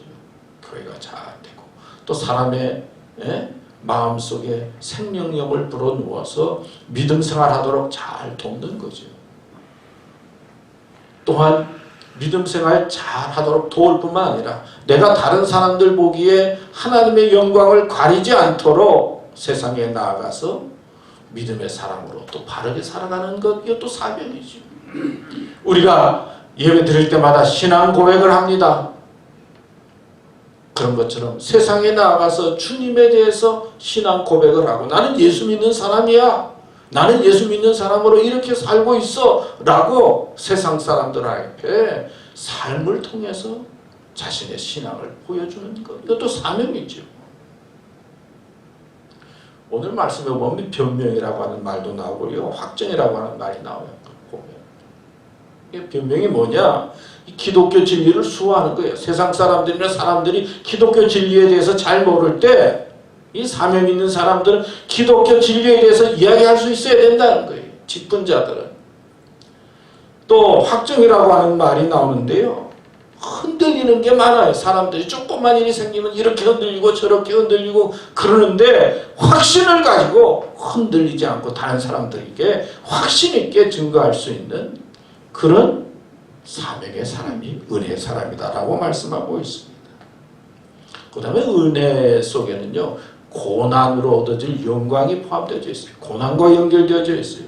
교회가 잘 되고 또 사람의 마음속에 생명력을 불어넣어서 믿음 생활하도록 잘 돕는 거죠. 또한 믿음 생활 잘 하도록 도울 뿐만 아니라 내가 다른 사람들 보기에 하나님의 영광을 가리지 않도록 세상에 나아가서 믿음의 사람으로 또 바르게 살아가는 것, 이것도 사명이죠. 우리가 예배 드릴 때마다 신앙 고백을 합니다. 그런 것처럼 세상에 나아가서 주님에 대해서 신앙 고백을 하고, 나는 예수 믿는 사람이야, 나는 예수 믿는 사람으로 이렇게 살고 있어 라고 세상 사람들 앞에 삶을 통해서 자신의 신앙을 보여주는 것, 이것도 사명이죠. 오늘 말씀에 보면 변명이라고 하는 말도 나오고요, 확정이라고 하는 말이 나와요. 변명이 뭐냐? 기독교 진리를 수호하는 거예요. 세상 사람들이나 사람들이 기독교 진리에 대해서 잘 모를 때 이 사명 있는 사람들은 기독교 진리에 대해서 이야기할 수 있어야 된다는 거예요. 직분자들은. 또 확정이라고 하는 말이 나오는데요, 흔들리는 게 많아요. 사람들이 조금만 일이 생기면 이렇게 흔들리고 저렇게 흔들리고 그러는데, 확신을 가지고 흔들리지 않고 다른 사람들에게 확신 있게 증거할 수 있는 그런 사명의 사람이 은혜의 사람이다라고 말씀하고 있습니다. 그 다음에 은혜 속에는요, 고난으로 얻어질 영광이 포함되어 있어요. 고난과 연결되어져 있어요.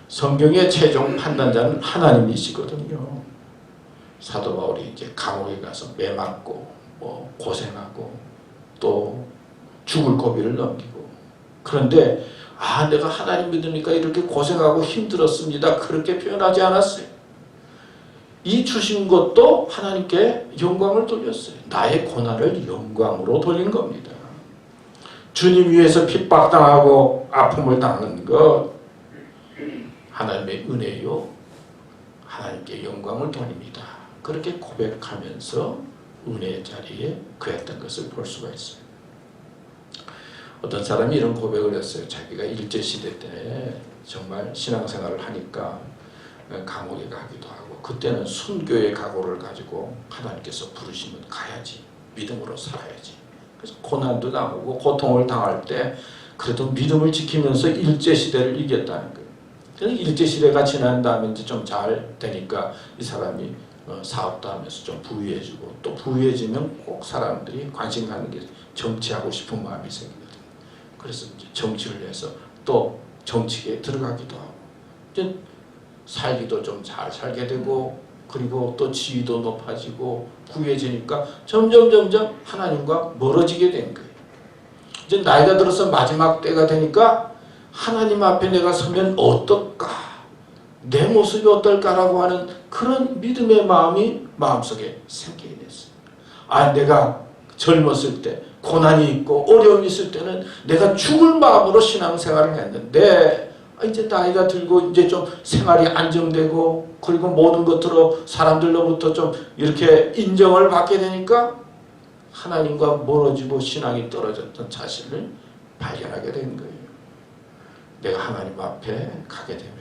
성경의 최종 판단자는 하나님이시거든요. 사도 바울이 이제 감옥에 가서 매 맞고 고생하고 또 죽을 고비를 넘기고, 그런데 내가 하나님 믿으니까 이렇게 고생하고 힘들었습니다, 그렇게 표현하지 않았어요. 이 주신 것도 하나님께 영광을 돌렸어요. 나의 고난을 영광으로 돌린 겁니다. 주님 위해서 핍박당하고 아픔을 당하는 것, 하나님의 은혜요, 하나님께 영광을 돌립니다. 그렇게 고백하면서 은혜의 자리에 거했던 것을 볼 수가 있어요. 어떤 사람이 이런 고백을 했어요. 자기가 일제시대 때 정말 신앙생활을 하니까 감옥에 가기도 하고, 그때는 순교의 각오를 가지고 하나님께서 부르시면 가야지, 믿음으로 살아야지. 그래서 고난도 당하고 고통을 당할 때 그래도 믿음을 지키면서 일제시대를 이겼다는 거예요. 그래서 일제시대가 지난 다음에 이제 좀 잘 되니까 이 사람이 사업도 하면서 좀 부유해지고, 또 부유해지면 꼭 사람들이 관심 갖는 게 정치하고 싶은 마음이 생기거든요. 그래서 이제 정치를 해서 또 정치계에 들어가기도 하고, 이제 살기도 좀 잘 살게 되고, 그리고 또 지위도 높아지고 부유해지니까 점점 하나님과 멀어지게 된 거예요. 이제 나이가 들어서 마지막 때가 되니까 하나님 앞에 내가 서면 어떨까, 내 모습이 어떨까라고 하는 그런 믿음의 마음이 마음속에 생기게 됐어요. 내가 젊었을 때 고난이 있고 어려움이 있을 때는 내가 죽을 마음으로 신앙생활을 했는데, 이제 나이가 들고 이제 좀 생활이 안정되고, 그리고 모든 것으로 사람들로부터 좀 이렇게 인정을 받게 되니까 하나님과 멀어지고 신앙이 떨어졌던 자신을 발견하게 된 거예요. 내가 하나님 앞에 가게 되면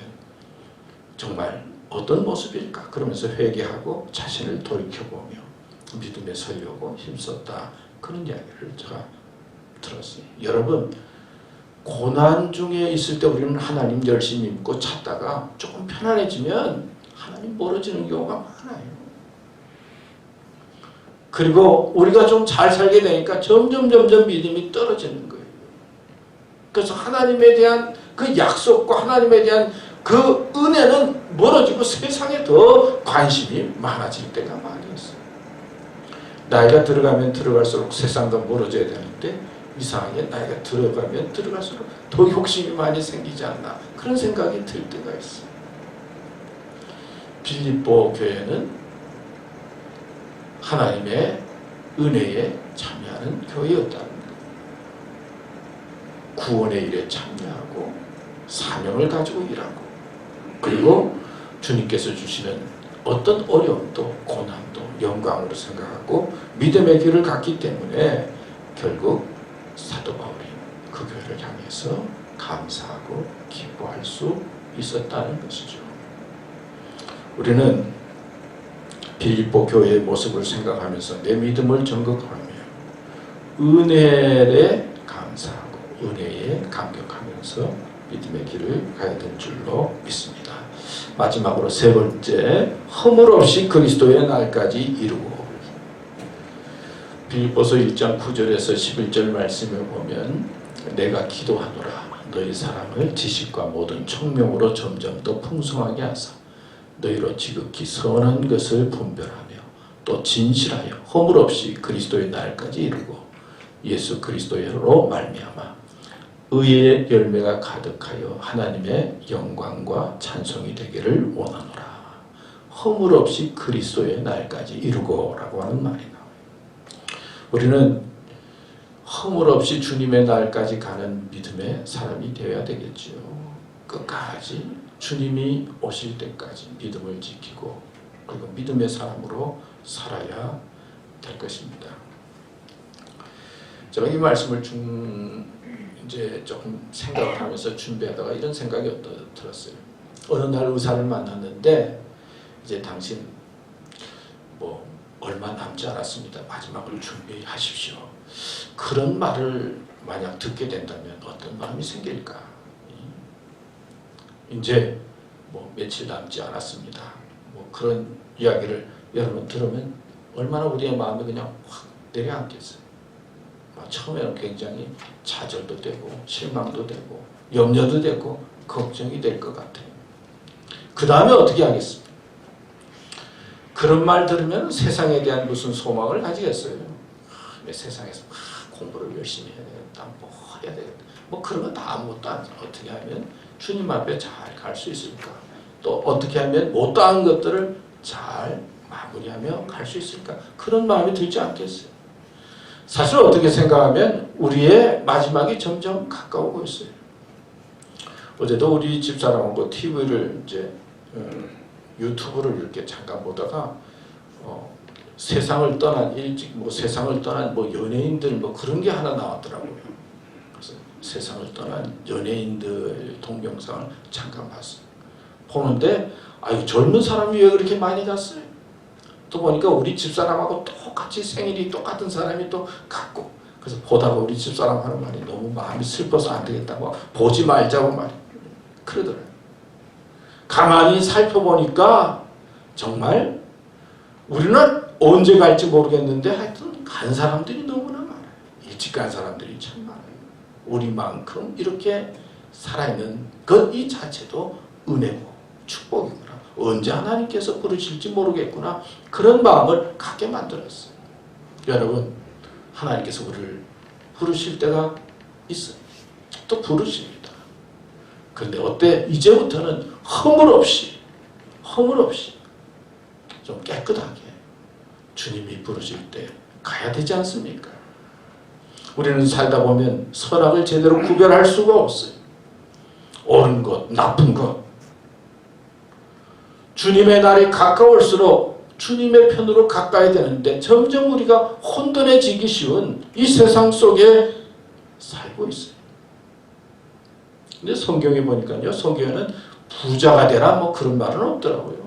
정말 어떤 모습일까? 그러면서 회개하고 자신을 돌이켜보며 믿음에 서려고 힘썼다. 그런 이야기를 제가 들었어요. 여러분, 고난 중에 있을 때 우리는 하나님 열심히 믿고 찾다가 조금 편안해지면 하나님 멀어지는 경우가 많아요. 그리고 우리가 좀 잘 살게 되니까 점점 믿음이 떨어지는 거예요. 그래서 하나님에 대한 그 약속과 하나님에 대한 그 은혜는 멀어지고 세상에 더 관심이 많아질 때가 많이 있어요. 나이가 들어가면 들어갈수록 세상과 멀어져야 되는데, 이상하게 나이가 들어가면 들어갈수록 더 욕심이 많이 생기지 않나, 그런 생각이 들 때가 있어요. 빌립보 교회는 하나님의 은혜에 참여하는 교회였다는 거예요. 구원의 일에 참여하고 사명을 가지고 일하고, 그리고 주님께서 주시는 어떤 어려움도 고난도 영광으로 생각하고 믿음의 길을 갔기 때문에 결국 사도 바울이 그 교회를 향해서 감사하고 기뻐할 수 있었다는 것이죠. 우리는 빌립보 교회의 모습을 생각하면서 내 믿음을 점검하며 은혜에 감사하고 은혜에 감격하면서 믿음의 길을 가야 될 줄로 믿습니다. 마지막으로 세 번째, 허물없이 그리스도의 날까지 이루고. 빌립보서 1장 9절에서 11절 말씀을 보면 내가 기도하노라 너희 사랑을 지식과 모든 총명으로 점점 더 풍성하게 하사 너희로 지극히 선한 것을 분별하며 또 진실하여 허물없이 그리스도의 날까지 이루고 예수 그리스도로 말미암아 의의 열매가 가득하여 하나님의 영광과 찬송이 되기를 원하노라. 허물없이 그리스도의 날까지 이루고 라고 하는 말이 나와요. 우리는 허물없이 주님의 날까지 가는 믿음의 사람이 되어야 되겠지요. 끝까지 주님이 오실 때까지 믿음을 지키고 그리고 믿음의 사람으로 살아야 될 것입니다. 제가 이 말씀을 이제 조금 생각을 하면서 준비하다가 이런 생각이 들었어요. 어느 날 의사를 만났는데 이제 당신 뭐 얼마 남지 않았습니다. 마지막을 준비하십시오. 그런 말을 만약 듣게 된다면 어떤 마음이 생길까? 이제 뭐 며칠 남지 않았습니다. 뭐 그런 이야기를 여러분 들으면 얼마나 우리의 마음이 그냥 확 내려앉겠어요. 처음에는 굉장히 좌절도 되고 실망도 되고 염려도 되고 걱정이 될 것 같아요. 그 다음에 어떻게 하겠습니까? 그런 말 들으면 세상에 대한 무슨 소망을 가지겠어요? 세상에서 공부를 열심히 해야 되겠다, 뭐 해야 되겠다, 뭐 그런 거 다 아무것도 안 해. 어떻게 하면 주님 앞에 잘 갈 수 있을까? 또 어떻게 하면 못다한 것들을 잘 마무리하며 갈 수 있을까? 그런 마음이 들지 않겠어요? 사실 어떻게 생각하면 우리의 마지막이 점점 가까우고 있어요. 어제도 우리 집사람하고 TV를 이제 유튜브를 이렇게 잠깐 보다가 세상을 떠난 일찍 뭐 세상을 떠난 뭐 연예인들 뭐 그런 게 하나 나왔더라고요. 그래서 세상을 떠난 연예인들 동영상을 잠깐 봤어요. 보는데 아유 젊은 사람이 왜 그렇게 많이 갔어요? 또 보니까 우리 집사람하고 똑같이 생일이 똑같은 사람이 또 갔고 그래서 보다가 우리 집사람 하는 말이 너무 마음이 슬퍼서 안 되겠다고 보지 말자고 말이 그러더라고요. 가만히 살펴보니까 정말 우리는 언제 갈지 모르겠는데 하여튼 간 사람들이 너무나 많아요. 일찍 간 사람들이 참 많아요. 우리만큼 이렇게 살아있는 것 이 자체도 은혜고 축복이구나. 언제 하나님께서 부르실지 모르겠구나. 그런 마음을 갖게 만들었어요. 여러분 하나님께서 우리를 부르실 때가 있어요. 또 부르십니다. 그런데 어때? 이제부터는 허물없이 좀 깨끗하게 주님이 부르실 때 가야 되지 않습니까? 우리는 살다 보면 선악을 제대로 구별할 수가 없어요. 옳은 것, 나쁜 것. 주님의 날이 가까울수록 주님의 편으로 가까이 되는데 점점 우리가 혼돈해지기 쉬운 이 세상 속에 살고 있어요. 근데 성경에 보니까요, 성경에는 부자가 되라 뭐 그런 말은 없더라고요.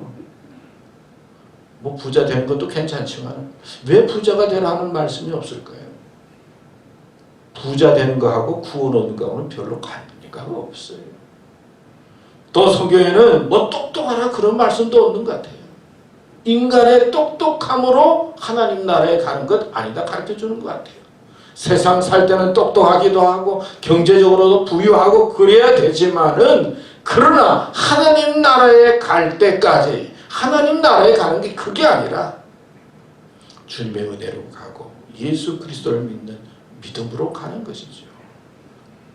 뭐 부자 되는 것도 괜찮지만 왜 부자가 되라 하는 말씀이 없을까요? 부자 되는 거하고 구원 얻는 거하고는 별로 관계가 없어요. 또 성경에는 뭐 똑똑하라 그런 말씀도 없는 것 같아요. 인간의 똑똑함으로 하나님 나라에 가는 것 아니다 가르쳐주는 것 같아요. 세상 살 때는 똑똑하기도 하고 경제적으로도 부유하고 그래야 되지만은 그러나 하나님 나라에 갈 때까지 하나님 나라에 가는 게 그게 아니라 주님의 은혜로 가고 예수 그리스도를 믿는 믿음으로 가는 것이죠.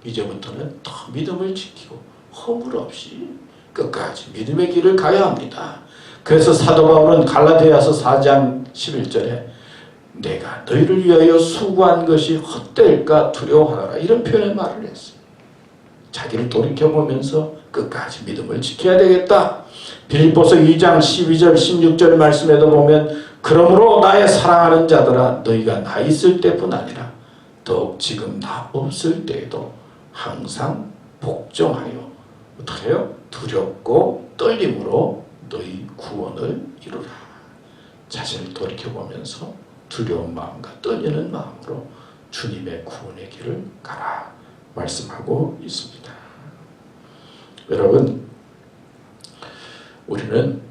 이제부터는 더 믿음을 지키고 허물 없이 끝까지 믿음의 길을 가야 합니다. 그래서 사도 바울은 갈라디아서 4장 11절에 내가 너희를 위하여 수고한 것이 헛될까 두려워하노라 이런 표현의 말을 했어요. 자기를 돌이켜보면서 끝까지 믿음을 지켜야 되겠다. 빌립보서 2장 12절 16절 말씀에도 보면 그러므로 나의 사랑하는 자들아 너희가 나 있을 때뿐 아니라 더욱 지금 나 없을 때에도 항상 복종하여 어떻게 해요? 두렵고 떨림으로 너희 구원을 이루라. 자신을 돌이켜보면서 두려운 마음과 떨리는 마음으로 주님의 구원의 길을 가라 말씀하고 있습니다. 여러분, 우리는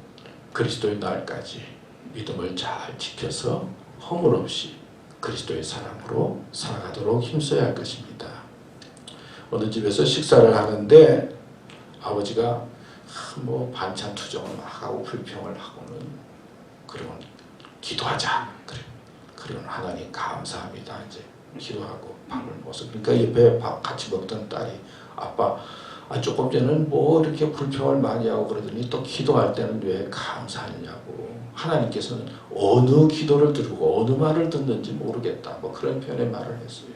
그리스도의 날까지 믿음을 잘 지켜서 허물 없이 그리스도의 사랑으로 살아가도록 힘써야 할 것입니다. 어느 집에서 식사를 하는데 아버지가 뭐 반찬 투정을 막 하고 불평을 하고는, 그러면 기도하자. 그러면 하나님 감사합니다. 이제 기도하고 밥을 먹어서, 그러니까 옆에 밥 같이 먹던 딸이, 아빠 조금 전에는 뭐 이렇게 불평을 많이 하고 그러더니 또 기도할 때는 왜 감사하냐고. 하나님께서는 어느 기도를 들고 어느 말을 듣는지 모르겠다. 뭐 그런 표현의 말을 했어요.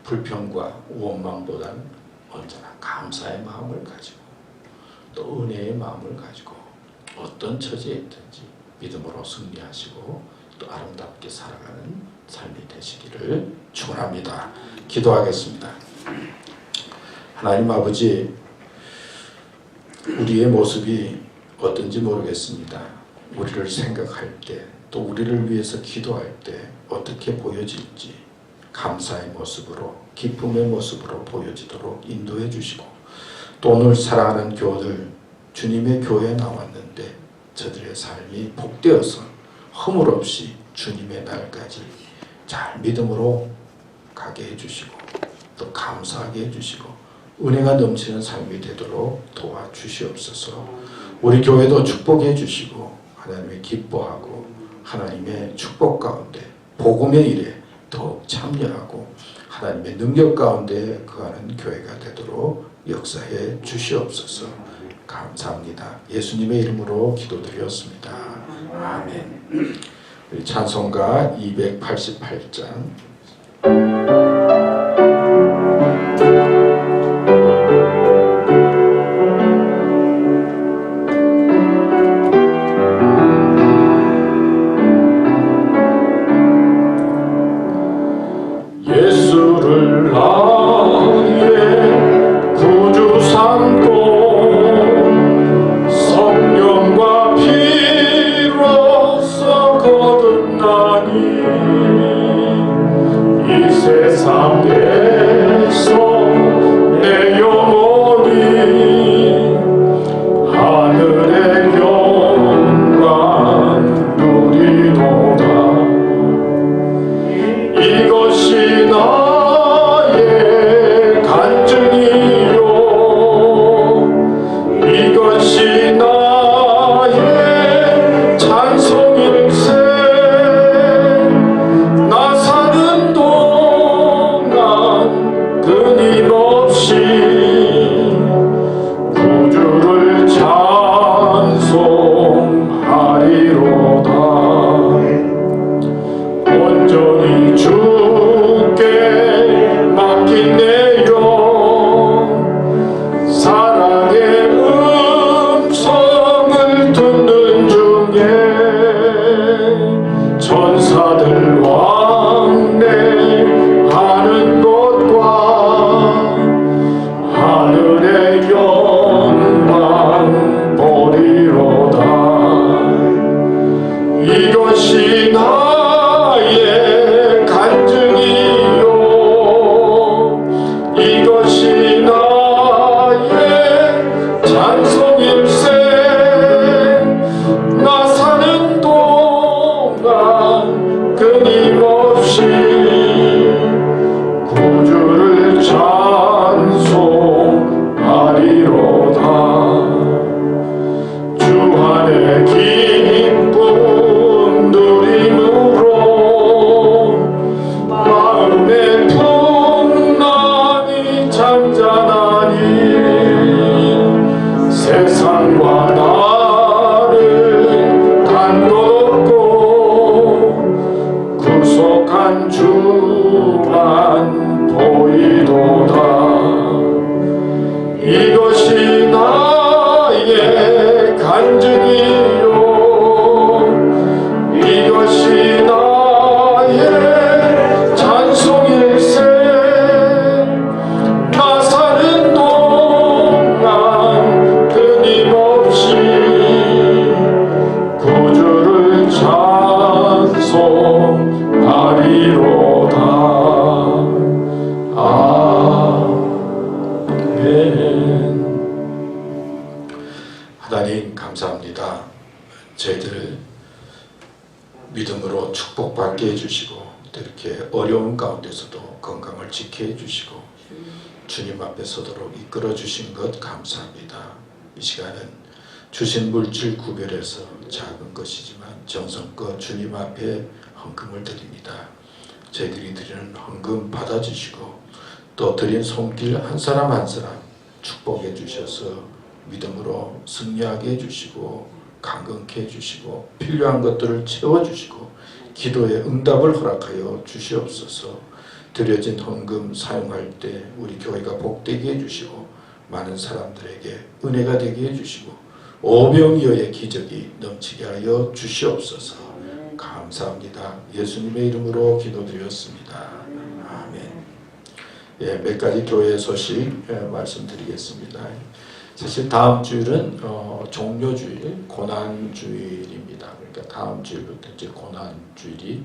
불평과 원망보다는 언제나 감사의 마음을 가지고 또 은혜의 마음을 가지고 어떤 처지에 있든지 믿음으로 승리하시고 또 아름답게 살아가는 삶이 되시기를 축원합니다. 기도하겠습니다. 하나님 아버지, 우리의 모습이 어떤지 모르겠습니다. 우리를 생각할 때, 또 우리를 위해서 기도할 때 어떻게 보여질지 감사의 모습으로, 기쁨의 모습으로 보여지도록 인도해 주시고, 또 오늘 사랑하는 교우들, 주님의 교회에 나왔는데 저들의 삶이 복되어서 허물 없이 주님의 날까지 잘 믿음으로 가게 해주시고 또 감사하게 해주시고 은혜가 넘치는 삶이 되도록 도와주시옵소서. 우리 교회도 축복해 주시고 하나님의 기뻐하고 하나님의 축복 가운데 복음의 일에 더욱 참여하고 하나님의 능력 가운데 거하는 교회가 되도록 역사해 주시옵소서. 감사합니다. 예수님의 이름으로 기도드렸습니다. 아멘. 찬송가 288장 예수를 나의 구주 삼고 성령과 피로써 거듭나니 이 세상에서 내 영혼이 하늘의 영광 누리도다. 이것이 나의 간증이요, 이것이 나의 찬송일세. 나 사는 동안 끊임없이 구주를 찬송하리로다. 온전히 주께 맡긴 내 영, 사랑의 음성을 듣는 중에 천사들 왕래하는 곳과 하늘의 영광 보리로다. 이것이 나의 간증이요, 이것이 나의 찬송일세. 나 사는 동안 끊임없이 구주를 찬송하리로다. 주 안에 기쁨 누림으로 마음의 풍랑이 잠잠하니 세상과 나를 단 것 없고 구속한 주만 보이도다. 이것이 나의 간증이요, 이것이 나의 찬송일세. 나 사는 감사합니다. 저희들 믿음으로 축복받게 해주시고 또 이렇게 어려운 가운데서도 건강을 지켜 주시고 주님 앞에 서도록 이끌어 주신 것 감사합니다. 이 시간은 주신 물질 구별해서 작은 것이지만 정성껏 주님 앞에 헌금을 드립니다. 저희들이 드리는 헌금 받아주시고 또 드린 손길 한 사람 한 사람 축복해 주셔서 믿음으로 승리하게 해주시고 강건케 해주시고 필요한 것들을 채워주시고 기도의 응답을 허락하여 주시옵소서. 드려진 헌금 사용할 때 우리 교회가 복되게 해주시고 많은 사람들에게 은혜가 되게 해주시고 오병이어의 기적이 넘치게 하여 주시옵소서. 감사합니다. 예수님의 이름으로 기도드렸습니다. 아멘. 예, 몇 가지 교회 소식 말씀드리겠습니다. 사실 다음 주일은 종료주일, 고난주일입니다. 그러니까 다음 주일부터 이제 고난주일이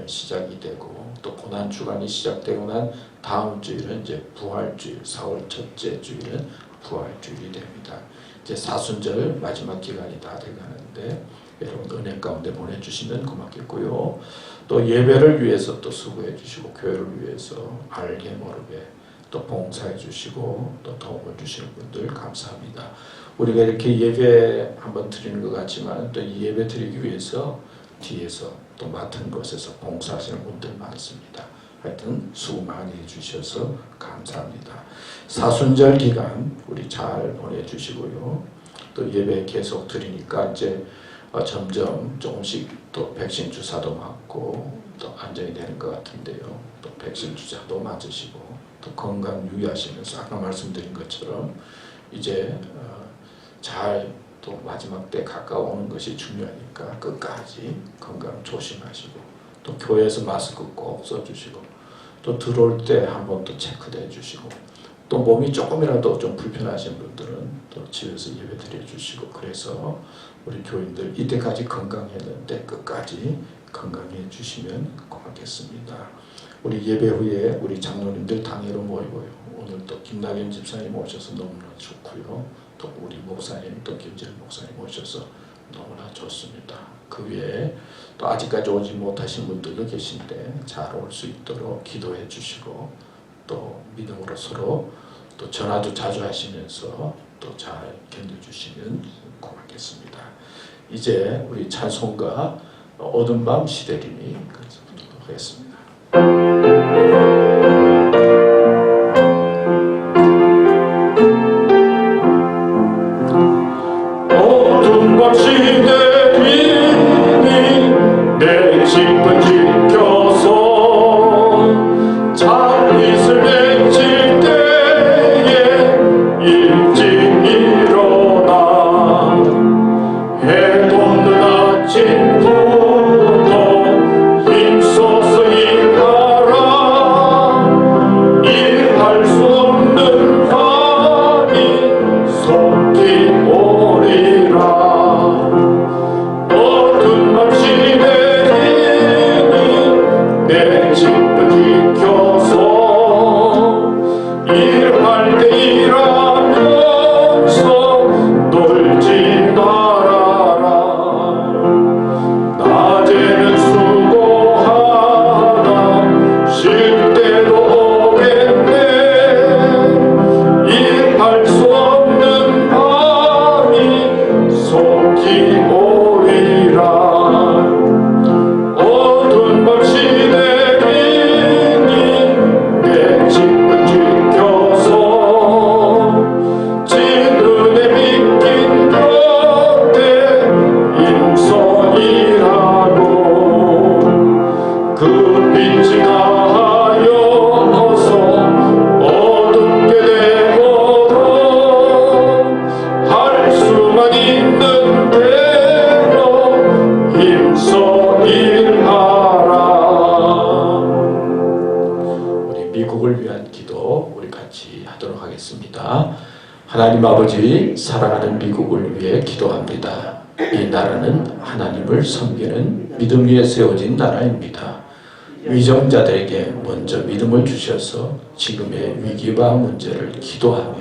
시작이 되고 또 고난주간이 시작되고 난 다음 주일은 이제 부활주일, 4월 첫째 주일은 부활주일이 됩니다. 이제 사순절 마지막 기간이 다 돼가는데 여러분 은혜 가운데 보내주시면 고맙겠고요. 또 예배를 위해서 또 수고해 주시고 교회를 위해서 알게 모르게 또 봉사해 주시고 또 도움을 주시는 분들 감사합니다. 우리가 이렇게 예배 한번 드리는 것 같지만 또 이 예배 드리기 위해서 뒤에서 또 맡은 곳에서 봉사하시는 분들 많습니다. 하여튼 수고 많이 해주셔서 감사합니다. 사순절 기간 우리 잘 보내주시고요. 또 예배 계속 드리니까 이제 점점 조금씩 또 백신 주사도 맞고 또 안정이 되는 것 같은데요. 또 백신 주사도 맞으시고 또 건강 유의하시면서 아까 말씀드린 것처럼 이제 잘 또 마지막 때 가까워오는 것이 중요하니까 끝까지 건강 조심하시고 또 교회에서 마스크 꼭 써주시고 또 들어올 때 한번 또 체크도 해주시고 또 몸이 조금이라도 좀 불편하신 분들은 또 집에서 예배 드려주시고 그래서 우리 교인들 이때까지 건강했는데 끝까지 건강해 주시면 고맙겠습니다. 우리 예배 후에 우리 장로님들 당회로 모이고요. 오늘 또 김낙연 집사님 오셔서 너무나 좋고요. 또 우리 목사님 또 김재일 목사님 오셔서 너무나 좋습니다. 그 외에 또 아직까지 오지 못하신 분들도 계신데 잘 올 수 있도록 기도해 주시고 또 믿음으로 서로 또 전화도 자주 하시면서 또 잘 견뎌주시면 고맙겠습니다. 이제 우리 찬송가 어두운 밤 시대림이 부르도록 하겠습니다. 어두운 밤 시대림이 내 집을 지켜서 잠빛을 맺힐 때에 일찍 일어나 해 돋는 아침부터 힘써서 일하라. 일할 수 없는 밤이 속히 오리라. 어두운 밤 시대리니 내 집을 지켜서 일할 때 일하면서 놀지 말아라. 낮에는 수고하다 쉴 때도 오겠네. 일할 수 없는 밤이 속히 오리라. 어두운 밤 시대리니 내 집을 지켜서 진눈에 비낀 곁에 임선이라고 그 빛이 가하여서 어둡게 되고도 할 수만 있는 대로 힘써 일하라. 우리 미국을 위한 기도 우리 같이 하도록 하겠습니다. 하나님 아버지, 사랑하는 미국을 위해 기도합니다. 이 나라는 하나님을 섬기는 믿음 위에 세워진 나라입니다. 위정자들에게 먼저 믿음을 주셔서 지금의 위기와 문제를 기도하며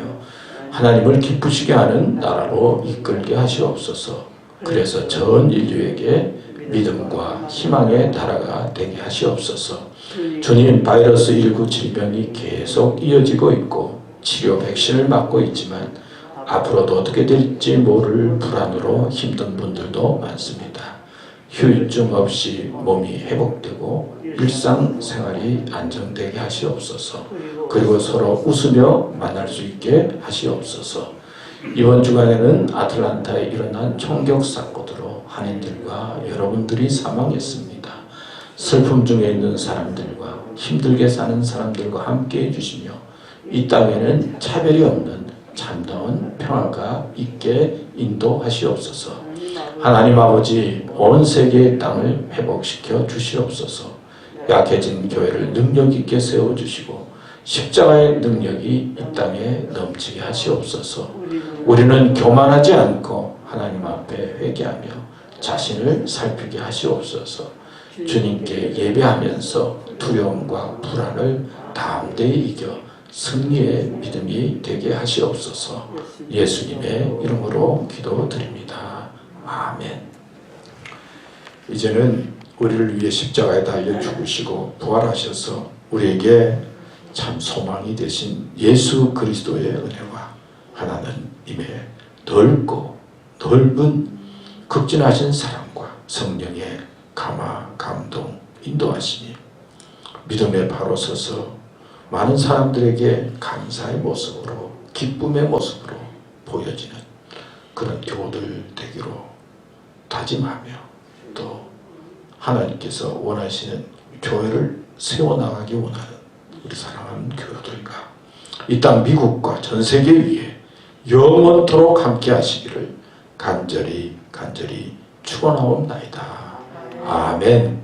하나님을 기쁘시게 하는 나라로 이끌게 하시옵소서. 그래서 전 인류에게 믿음과 희망의 나라가 되게 하시옵소서. 주님, 바이러스19 질병이 계속 이어지고 있고 치료 백신을 맞고 있지만 앞으로도 어떻게 될지 모를 불안으로 힘든 분들도 많습니다. 후유증 없이 몸이 회복되고 일상생활이 안정되게 하시옵소서. 그리고 서로 웃으며 만날 수 있게 하시옵소서. 이번 주간에는 아틀란타에 일어난 총격 사건으로 한인들과 여러분들이 사망했습니다. 슬픔 중에 있는 사람들과 힘들게 사는 사람들과 함께 해주시며 이 땅에는 차별이 없는 참다운 평화가 있게 인도하시옵소서. 하나님 아버지, 온 세계의 땅을 회복시켜 주시옵소서. 약해진 교회를 능력 있게 세워주시고 십자가의 능력이 이 땅에 넘치게 하시옵소서. 우리는 교만하지 않고 하나님 앞에 회개하며 자신을 살피게 하시옵소서. 주님께 예배하면서 두려움과 불안을 담대히 이겨 승리의 믿음이 되게 하시옵소서. 예수님의 이름으로 기도드립니다. 아멘. 이제는 우리를 위해 십자가에 달려 죽으시고 부활하셔서 우리에게 참 소망이 되신 예수 그리스도의 은혜와 하나님의 넓고 넓은 극진하신 사랑과 성령의 감화, 감동, 인도하시니 믿음의 바로 서서 많은 사람들에게 감사의 모습으로 기쁨의 모습으로 보여지는 그런 교우들 되기로 다짐하며 또 하나님께서 원하시는 교회를 세워나가기 원하는 우리 사랑하는 교우들과 이 땅 미국과 전 세계 위에 영원토록 함께 하시기를 간절히 축원하옵나이다. 아멘.